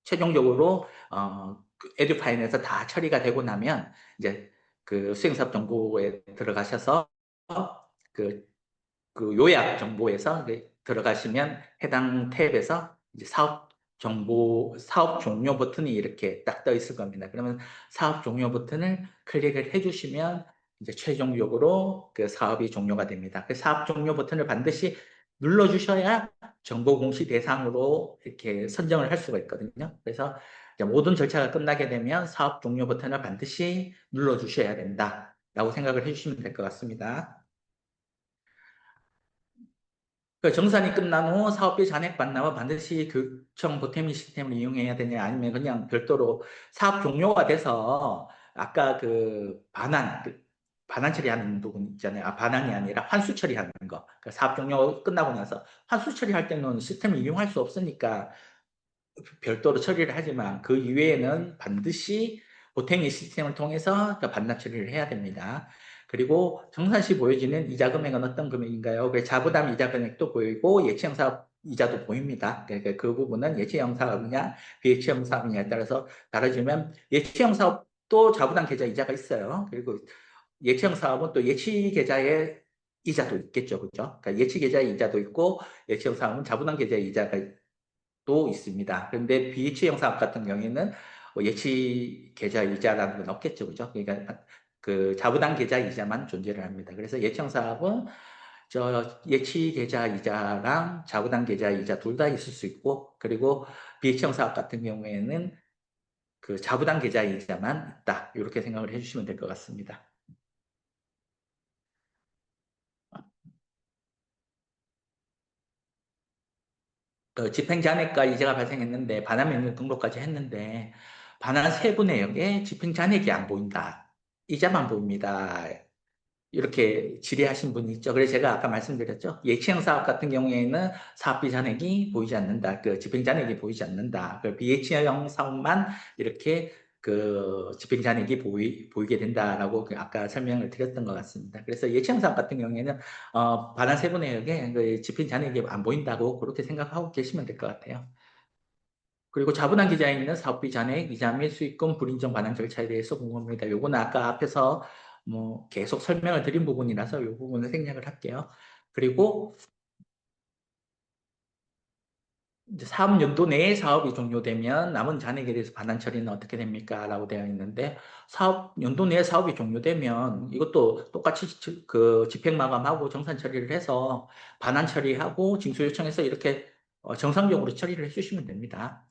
최종적으로 에듀 파일에서 다 처리가 되고 나면 이제 그 수행사업 정보에 들어가셔서 그 요약 정보에서 들어가시면 해당 탭에서 이제 사업 종료 버튼이 이렇게 딱 떠 있을 겁니다. 그러면 사업 종료 버튼을 클릭을 해주시면 이제 최종적으로 그 사업이 종료가 됩니다. 그 사업 종료 버튼을 반드시 눌러주셔야 정보 공시 대상으로 이렇게 선정을 할 수가 있거든요. 그래서 모든 절차가 끝나게 되면 사업 종료 버튼을 반드시 눌러주셔야 된다라고 생각을 해주시면 될 것 같습니다. 그 정산이 끝난 후 사업비 잔액 반납은 반드시 교청 보태미 시스템을 이용해야 되냐, 아니면 그냥 별도로 사업 종료가 돼서 아까 반환 처리하는 부분 있잖아요. 반환이 아니라 환수 처리하는 거. 그 사업 종료 끝나고 나서 환수 처리할 때는 시스템을 이용할 수 없으니까 별도로 처리를 하지만, 그 이외에는 반드시 보탬이 시스템을 통해서 반납 처리를 해야 됩니다. 그리고 정산시 보여지는 이자 금액은 어떤 금액인가요? 그 자부담 이자 금액도 보이고 예치형 사업 이자도 보입니다. 그러니까 그 부분은 예치형 사업이냐 비예치형 사업이냐에 따라서 다르지만, 예치형 사업도 자부담 계좌 이자가 있어요. 그리고 예치형 사업은 또 예치 계좌에 이자도 있겠죠, 그죠? 그러니까 예치 계좌 이자도 있고, 예치형 사업은 자부담 계좌 이자가 또 있습니다. 그런데 BH 영사업 같은 경우에는 뭐 예치 계좌 이자라는 건 없겠죠, 그죠? 그러니까 그 자부담 계좌 이자만 존재를 합니다. 그래서 예청 사업은 저 예치 계좌 이자랑 자부담 계좌 이자 둘 다 있을 수 있고, 그리고 비예청 사업 같은 경우에는 그 자부담 계좌 이자만 있다. 이렇게 생각을 해주시면 될 것 같습니다. 집행잔액과 이자가 발생했는데 반환 명령 등록까지 했는데 반환 세부 내역에 집행잔액이 안 보인다. 이자만 보입니다. 이렇게 질의하신 분이 있죠. 그래서 제가 아까 말씀드렸죠. 예치형 사업 같은 경우에는 사업비 잔액이 보이지 않는다. 그 집행 잔액이 보이지 않는다. 그 비예치형 사업만 이렇게 그 집행 잔액이 보이게 된다라고 그 아까 설명을 드렸던 것 같습니다. 그래서 예치형 사업 같은 경우에는 반환 세부 내역에 그 집행 잔액이 안 보인다고 그렇게 생각하고 계시면 될 것 같아요. 그리고 자본한 기자에 있는 사업비 잔액, 이자 및 수익금 불인정 반환 절차에 대해서 궁금합니다. 요거는 아까 앞에서 뭐 계속 설명을 드린 부분이라서 요 부분을 생략을 할게요. 그리고 이제 사업 연도 내에 사업이 종료되면 남은 잔액에 대해서 반환 처리는 어떻게 됩니까? 라고 되어 있는데 사업 연도 내에 사업이 종료되면 이것도 똑같이 그 집행 마감하고 정산 처리를 해서 반환 처리하고 징수 요청해서 이렇게 정상적으로 처리를 해주시면 됩니다.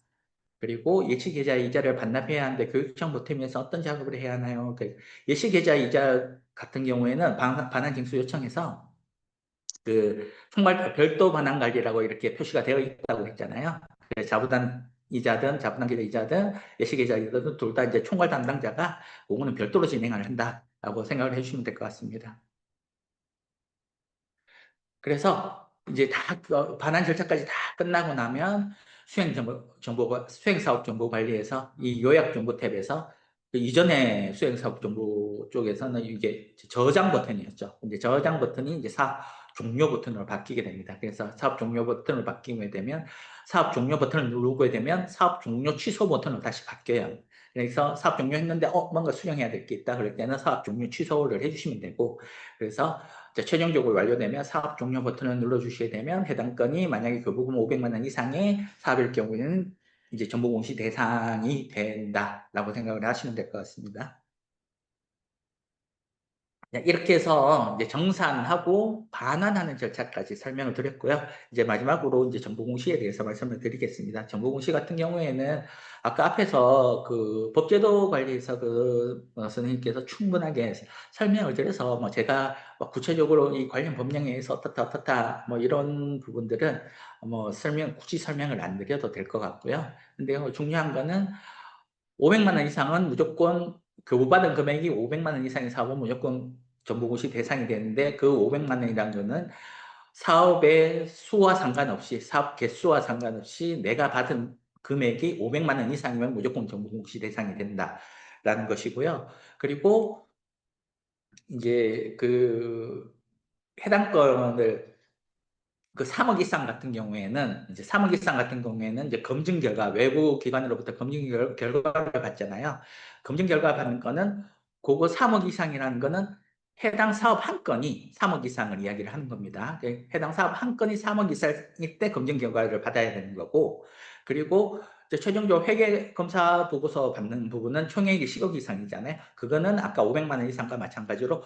그리고 예치계좌 이자를 반납해야 하는데 교육청 보탬에서 어떤 작업을 해야 하나요? 그 예치계좌 이자 같은 경우에는 반환 징수 요청해서 그 총괄 별도 반환 관리라고 이렇게 표시가 되어 있다고 했잖아요. 그래서 자부담 이자든 자부담 계좌 이자든 예치계좌 이자든 둘 다 이제 총괄 담당자가 그거는 별도로 진행을 한다라고 생각을 해주시면 될 것 같습니다. 그래서 이제 다 반환 절차까지 다 끝나고 나면 수행사업 정보 관리에서 이 요약 정보 탭에서 그 이전에 수행사업 정보 쪽에서는 이게 저장 버튼이었죠. 근데 저장 버튼이 이제 사업 종료 버튼으로 바뀌게 됩니다. 그래서 사업 종료 버튼을 바뀌게 되면 사업 종료 버튼을 누르게 되면 사업 종료 취소 버튼으로 다시 바뀌어요. 그래서 사업 종료했는데 뭔가 수령해야 될 게 있다 그럴 때는 사업 종료 취소를 해주시면 되고, 그래서 최종적으로 완료되면 사업 종료 버튼을 눌러주시게 되면 해당 건이 만약에 교부금 500만 원 이상의 사업일 경우에는 이제 정보 공시 대상이 된다라고 생각을 하시면 될 것 같습니다. 네, 이렇게 해서 이제 정산하고 반환하는 절차까지 설명을 드렸고요. 이제 마지막으로 이제 정보공시에 대해서 말씀을 드리겠습니다. 정보공시 같은 경우에는 아까 앞에서 그 법제도 관리에서 그 선생님께서 충분하게 설명을 드려서 뭐 제가 뭐 구체적으로 이 관련 법령에 의해서 어떻다 뭐 이런 부분들은 뭐 굳이 설명을 안 드려도 될 것 같고요. 근데 중요한 거는 500만 원 이상은 무조건 교부받은 금액이 500만 원 이상의 사업은 무조건 정보고시 대상이 되는데 그 500만 원이라는 거는 사업의 수와 상관없이 사업 개수와 상관없이 내가 받은 금액이 500만 원 이상이면 무조건 정보공시 대상이 된다라는 것이고요. 그리고 이제 그 해당 건을 그 3억 이상 같은 경우에는 이제 3억 이상 같은 경우에는 이제 검증 결과 외부 기관으로부터 검증 결과를 받잖아요. 검증 결과 받는 거는 그거 3억 이상이라는 거는 해당 사업 한 건이 3억 이상을 이야기를 하는 겁니다. 해당 사업 한 건이 3억 이상일 때 검증 결과를 받아야 되는 거고, 그리고 이제 최종적으로 회계 검사 보고서 받는 부분은 총액이 10억 이상이잖아요. 그거는 아까 500만 원 이상과 마찬가지로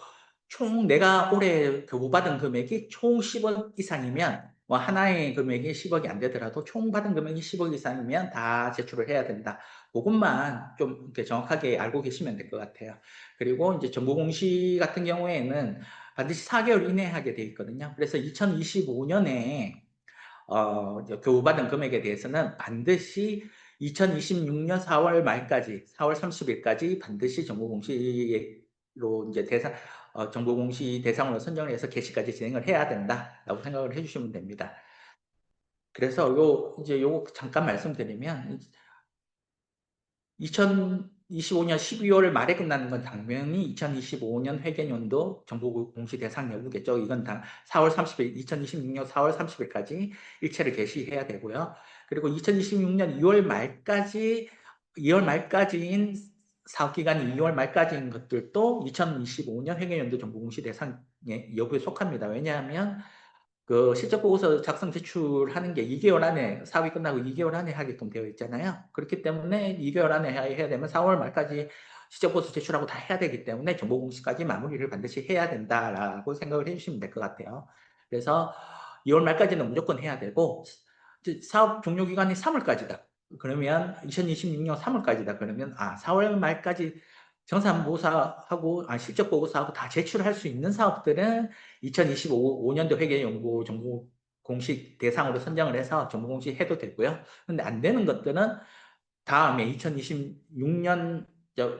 총 내가 올해 교부받은 금액이 총 10억 이상이면 뭐 하나의 금액이 10억이 안 되더라도 총 받은 금액이 10억 이상이면 다 제출을 해야 된다. 그것만 좀 이렇게 정확하게 알고 계시면 될 것 같아요. 그리고 이제 정보공시 같은 경우에는 반드시 4개월 이내에 하게 돼 있거든요. 그래서 2025년에 교부받은 금액에 대해서는 반드시 2026년 4월 말까지, 4월 30일까지 반드시 정보공시로 이제 정보공시 대상으로 선정을 해서 개시까지 진행을 해야 된다라고 생각을 해주시면 됩니다. 그래서 요거 잠깐 말씀드리면 2025년 12월 말에 끝나는 건 당연히 2025년 회계연도 정보공시 대상 여부겠죠. 이건 다 4월 30일, 2026년 4월 30일까지 일체를 개시해야 되고요. 그리고 2026년 2월 말까지인 사업기간이 2월 말까지인 것들도 2025년 회계연도 정보공시 대상 여부에 속합니다. 왜냐하면 그 실적 보고서 작성 제출하는 게 2개월 안에 사업이 끝나고 2개월 안에 하게끔 되어 있잖아요. 그렇기 때문에 2개월 안에 해야 되면 4월 말까지 실적 보고서 제출하고 다 해야 되기 때문에 정보 공시까지 마무리를 반드시 해야 된다라고 생각을 해주시면 될 것 같아요. 그래서 2월 말까지는 무조건 해야 되고 사업 종료 기간이 3월까지다. 그러면 2026년 3월까지다. 그러면 4월 말까지 정산보고서하고 실적 보고서하고 다 제출할 수 있는 사업들은 2025년도 회계연구 정보 공식 대상으로 선정을 해서 정보 공시 해도 되고요. 근데 안 되는 것들은 다음에 2026년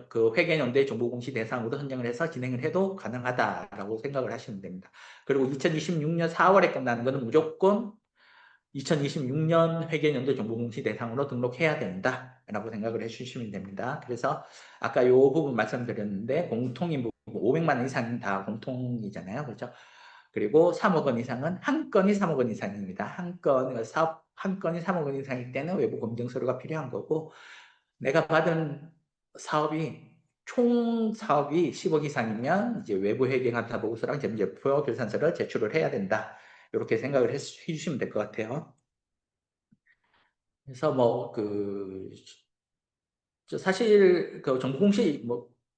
그 회계연도의 정보 공시 대상으로 선정을 해서 진행을 해도 가능하다라고 생각을 하시면 됩니다. 그리고 2026년 4월에 끝나는 것은 무조건 2026년 회계연도 정보공시 대상으로 등록해야 된다라고 생각을 해주시면 됩니다. 그래서 아까 이 부분 말씀드렸는데 공통인 부분 500만 원 이상은 다 공통이잖아요. 그렇죠? 그리고 3억 원 이상은 한 건이 3억 원 이상입니다. 사업 한 건이 3억 원 이상일 때는 외부 검증 서류가 필요한 거고 내가 받은 사업이 총 사업이 10억 이상이면 이제 외부 회계 감사 보고서랑 재무제표 결산서를 제출을 해야 된다. 이렇게 생각을 해주시면 될 것 같아요. 그래서 사실 그 정보 공시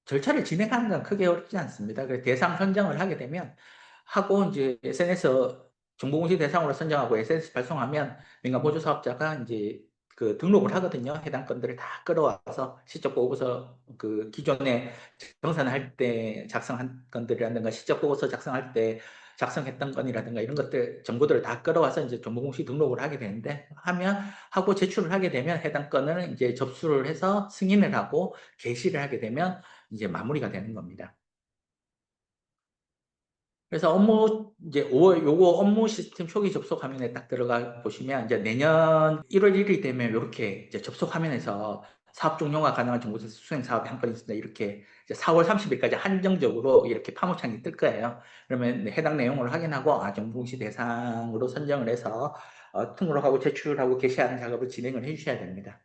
절차를 진행하는 건 크게 어렵지 않습니다. 그 대상 선정을 하게 되면 하고 이제 SNS 정보 공시 대상으로 선정하고 SNS 발송하면 민간 보조 사업자가 이제 그 등록을 하거든요. 해당 건들을 다 끌어와서 실적 보고서 그 기존에 정산할 때 작성한 건들이라든가 실적 보고서 작성할 때 작성했던 건이라든가 이런 것들 정보들을 다 끌어와서 이제 정보공시 등록을 하게 되는데 하고 제출을 하게 되면 해당 건을 이제 접수를 해서 승인을 하고 게시를 하게 되면 이제 마무리가 되는 겁니다. 그래서 이제 요거 업무 시스템 초기 접속 화면에 딱 들어가 보시면 이제 내년 1월 1일이 되면 이렇게 이제 접속 화면에서 사업 종료가 가능한 정보센터 수행 사업이 한 건 있습니다. 이렇게 이제 4월 30일까지 한정적으로 이렇게 파무창이 뜰 거예요. 그러면 해당 내용을 확인하고 정보공시 대상으로 선정을 해서 등록하고 제출하고 게시하는 작업을 진행을 해주셔야 됩니다.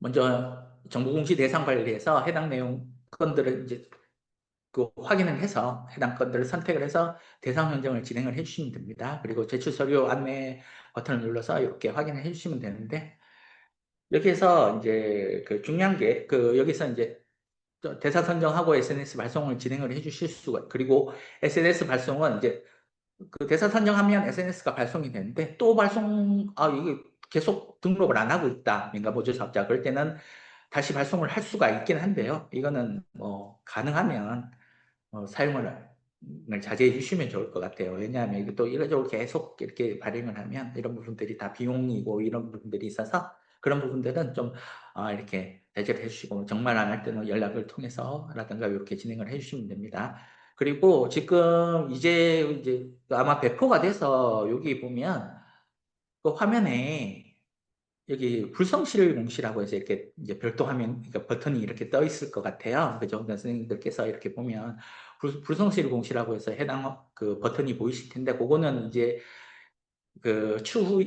먼저 정보공시 대상 관리에서 해당 내용 건들을 이제 그 확인을 해서 해당 건들을 선택을 해서 대상 선정을 진행을 해주시면 됩니다. 그리고 제출 서류 안내 버튼을 눌러서 이렇게 확인을 해주시면 되는데 여기에서 이제 그 중요한 게 여기서 이제 대상 선정하고 SNS 발송을 진행을 해주실 수가 그리고 SNS 발송은 이제 그 대상 선정하면 SNS가 발송이 되는데 또 이게 계속 등록을 안 하고 있다 민간 보조 사업자 그럴 때는 다시 발송을 할 수가 있긴 한데요. 이거는 가능하면 사용을 자제해 주시면 좋을 것 같아요. 왜냐하면 이게 또 이런적으로 계속 이렇게 발행을 하면 이런 부분들이 다 비용이고 이런 부분들이 있어서 그런 부분들은 좀 이렇게 배제를 해주시고 정말 안 할 때는 연락을 통해서라든가 이렇게 진행을 해주시면 됩니다. 그리고 지금 이제 아마 배포가 돼서 여기 보면 그 화면에 여기 불성실 공시라고 해서 이렇게 이제 별도 화면, 그러니까 버튼이 이렇게 떠 있을 것 같아요. 그죠? 선생님들께서 이렇게 보면 불성실 공시라고 해서 해당 그 버튼이 보이실 텐데, 그거는 이제 그 추후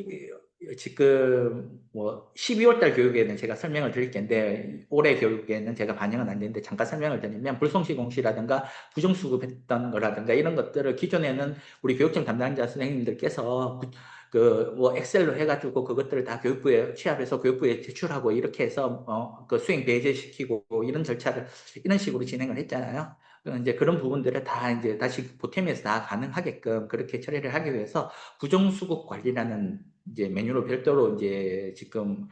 지금 12월 달 교육에는 제가 설명을 드릴 텐데 올해 교육에는 제가 반영은 안 되는데 잠깐 설명을 드리면 불성실 공시라든가 부정수급했던 거라든가 이런 것들을 기존에는 우리 교육청 담당자 선생님들께서 엑셀로 해가지고 그것들을 다 교육부에 취합해서 교육부에 제출하고 이렇게 해서 그 수행 배제시키고 이런 절차를 이런 식으로 진행을 했잖아요. 이제 그런 부분들을 다 이제 다시 보탬에서 다 가능하게끔 그렇게 처리를 하기 위해서 부정수급 관리라는 이제 메뉴로 별도로 이제 지금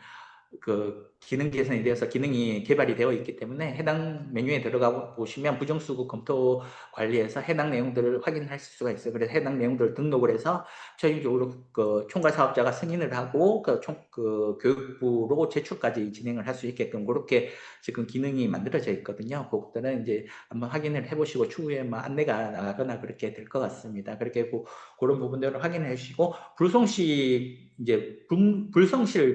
그 기능 개선이 되어서 기능이 개발이 되어 있기 때문에 해당 메뉴에 들어가 보시면 부정수급 검토 관리에서 해당 내용들을 확인할 수가 있어요. 그래서 해당 내용들을 등록을 해서 최종적으로 그 총괄 사업자가 승인을 하고 그 교육부로 제출까지 진행을 할 수 있게끔 그렇게 지금 기능이 만들어져 있거든요. 그것들은 이제 한번 확인을 해보시고 추후에 안내가 나가거나 그렇게 될 것 같습니다. 그렇게 그런 부분들을 확인해 주시고 불성실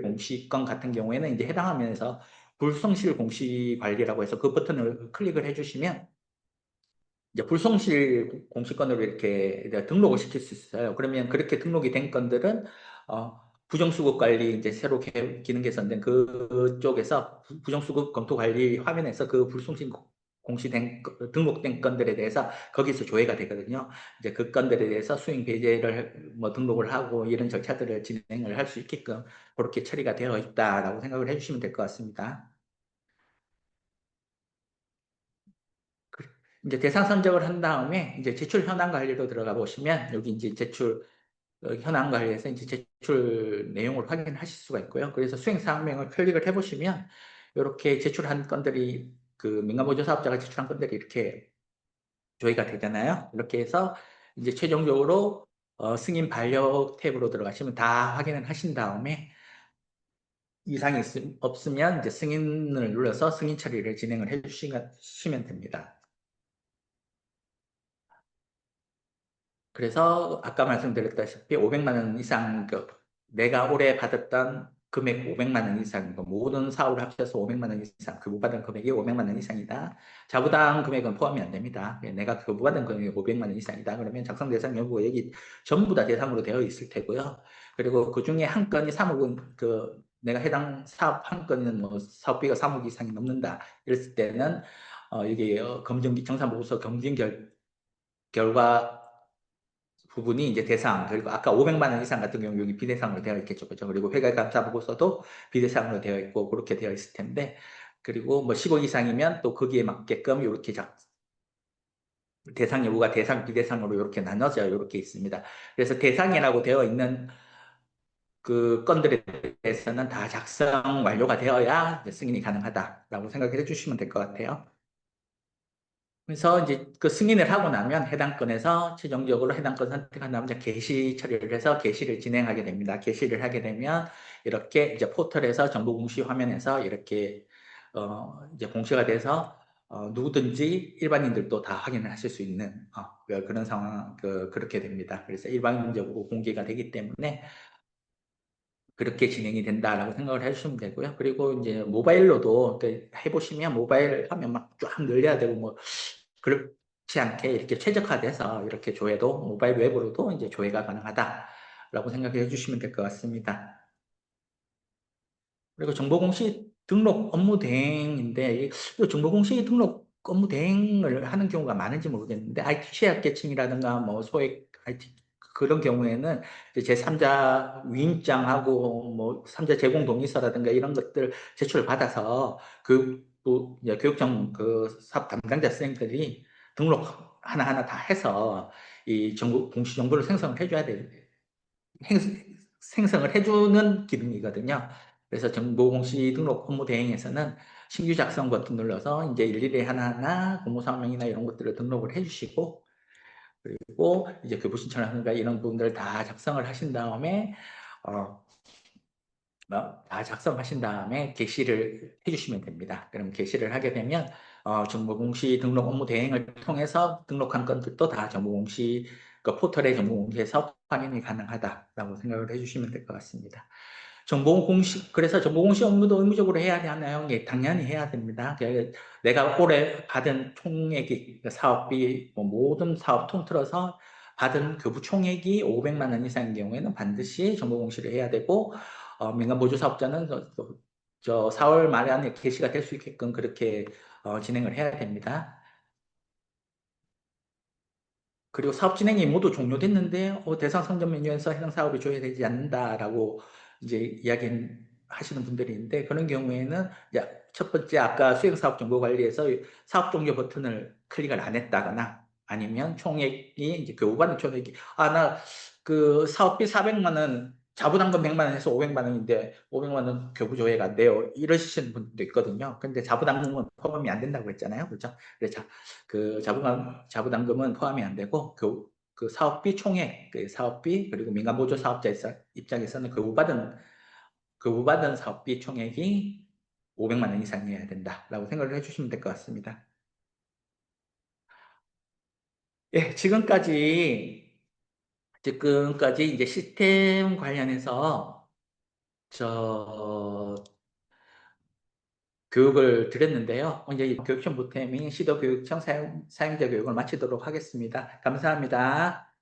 공시권 같은 경우에는 이제 해당 화면에서 불성실 공시 관리라고 해서 그 버튼을 클릭을 해주시면 이제 불성실 공시권으로 이렇게 등록을 시킬 수 있어요. 그러면 그렇게 등록이 된 건들은 부정수급 관리 이제 새로 기능 개선된 그쪽에서 부정수급 검토 관리 화면에서 그 불성실 등록된 건들에 대해서 거기서 조회가 되거든요. 이제 그 건들에 대해서 수익 배제를 뭐 등록을 하고 이런 절차들을 진행을 할 수 있게끔 그렇게 처리가 되어 있다라고 생각을 해주시면 될 것 같습니다. 그- 이제 대상 선적을 한 다음에 이제 제출 현황 관리로 들어가 보시면 여기 이제 제출 현황 관리에서 이제 제출 내용을 확인하실 수가 있고요. 그래서 수행 사항명을 클릭을 해보시면 이렇게 제출한 건들이 그 민간보조 사업자가 제출한 건들이 이렇게 조회가 되잖아요. 이렇게 해서 이제 최종적으로 승인 반려 탭으로 들어가시면 다 확인을 하신 다음에 이상이 없으면 이제 승인을 눌러서 승인 처리를 진행을 해주시면 됩니다. 그래서 아까 말씀드렸다시피 500만 원 이상 내가 올해 받았던 금액 500만 원 이상 모든 사업을 합쳐서 500만 원 이상 교부받은 금액이 500만 원 이상이다. 자부담 금액은 포함이 안 됩니다. 내가 교부받은 금액이 500만 원 이상이다. 그러면 작성 대상 여부가 여기 전부 다 대상으로 되어 있을 테고요. 그리고 그 중에 한 건이 3억은 내가 해당 사업 한 건은 뭐 사업비가 3억 이상이 넘는다. 이랬을 때는 여기 검증 정산보고서 검증 결과 부분이 이제 대상, 그리고 아까 500만 원 이상 같은 경우 여기 비대상으로 되어 있겠죠. 그죠? 그리고 회계감사 보고서도 비대상으로 되어 있고, 그렇게 되어 있을 텐데, 그리고 뭐 15 이상이면 또 거기에 맞게끔 이렇게 대상 여부가 대상, 비대상으로 이렇게 나눠져 이렇게 있습니다. 그래서 대상이라고 되어 있는 그 건들에 대해서는 다 작성 완료가 되어야 이제 승인이 가능하다라고 생각해 주시면 될 것 같아요. 그래서 이제 그 승인을 하고 나면 해당 건에서 최종적으로 해당 건 선택한 다음 이제 게시 처리를 해서 게시를 진행하게 됩니다. 게시를 하게 되면 이렇게 이제 포털에서 정보 공시 화면에서 이렇게 이제 공시가 돼서 누구든지 일반인들도 다 확인을 하실 수 있는 그런 상황 그렇게 됩니다. 그래서 일반적으로 공개가 되기 때문에 그렇게 진행이 된다라고 생각을 해주시면 되고요. 그리고 이제 모바일로도 해보시면 모바일 화면 막 쫙 늘려야 되고 뭐 그렇지 않게 이렇게 최적화돼서 이렇게 조회도 모바일 웹으로도 이제 조회가 가능하다라고 생각해 주시면 될 것 같습니다. 그리고 정보공시 등록 업무 대행인데 이 정보공시 등록 업무 대행을 하는 경우가 많은지 모르겠는데 IT 취약계층이라든가 뭐 소액 IT 그런 경우에는 이제 제3자 위임장하고 뭐 3자 제공 동의서라든가 이런 것들 제출을 받아서 또 이제 교육청 그 사업 담당자 선생님들이 등록 하나하나 다 해서 이 정보 공시 정보를 생성을 해줘야 돼. 생성을 해주는 기능이거든요. 그래서 정보공시 등록 업무 대행에서는 신규 작성 버튼 눌러서 이제 일일이 하나하나 공모사명이나 이런 것들을 등록을 해주시고 그리고 이제 교부 신청을 하는가 이런 부분들을 다 작성을 하신 다음에 어, 다 작성하신 다음에 게시를 해주시면 됩니다. 그럼 게시를 하게 되면 정보공시 등록 업무 대행을 통해서 등록한 건들도 다 정보공시 그 포털의 정보공시에서 확인이 가능하다라고 생각을 해주시면 될 것 같습니다. 그래서 정보공시 업무도 의무적으로 해야 하나요? 예, 당연히 해야 됩니다. 내가 올해 받은 총액이, 사업비, 뭐 모든 사업 통틀어서 받은 교부 총액이 500만 원 이상인 경우에는 반드시 정보공시를 해야 되고, 민간보조사업자는 저 4월 말 안에 개시가 될 수 있게끔 그렇게 진행을 해야 됩니다. 그리고 사업 진행이 모두 종료됐는데 대상 선정 메뉴에서 해당 사업이 조회되지 않는다라고 이제 이야기하시는 분들이 있는데 그런 경우에는 이제 첫 번째 아까 수행사업 정보 관리에서 사업 종료 버튼을 클릭을 안 했다거나 아니면 총액이 이제 교부받은 총액이 나 그 사업비 400만 원 자부담금 100만 원에서 500만 원인데 500만 원 교부 조회가 안 돼요. 이러시는 분도 있거든요. 근데 자부담금은 포함이 안 된다고 했잖아요. 그렇죠? 그래서 그 자부담금은 포함이 안 되고 그 사업비 총액, 그 사업비 그리고 민간보조 사업자 입장에서는 그 부받은 사업비 총액이 500만 원 이상이어야 된다라고 생각을 해주시면 될 것 같습니다. 예, 지금까지 이제 시스템 관련해서 저 교육을 드렸는데요. 이제 교육청 부템이 시도교육청 사용자 교육을 마치도록 하겠습니다. 감사합니다.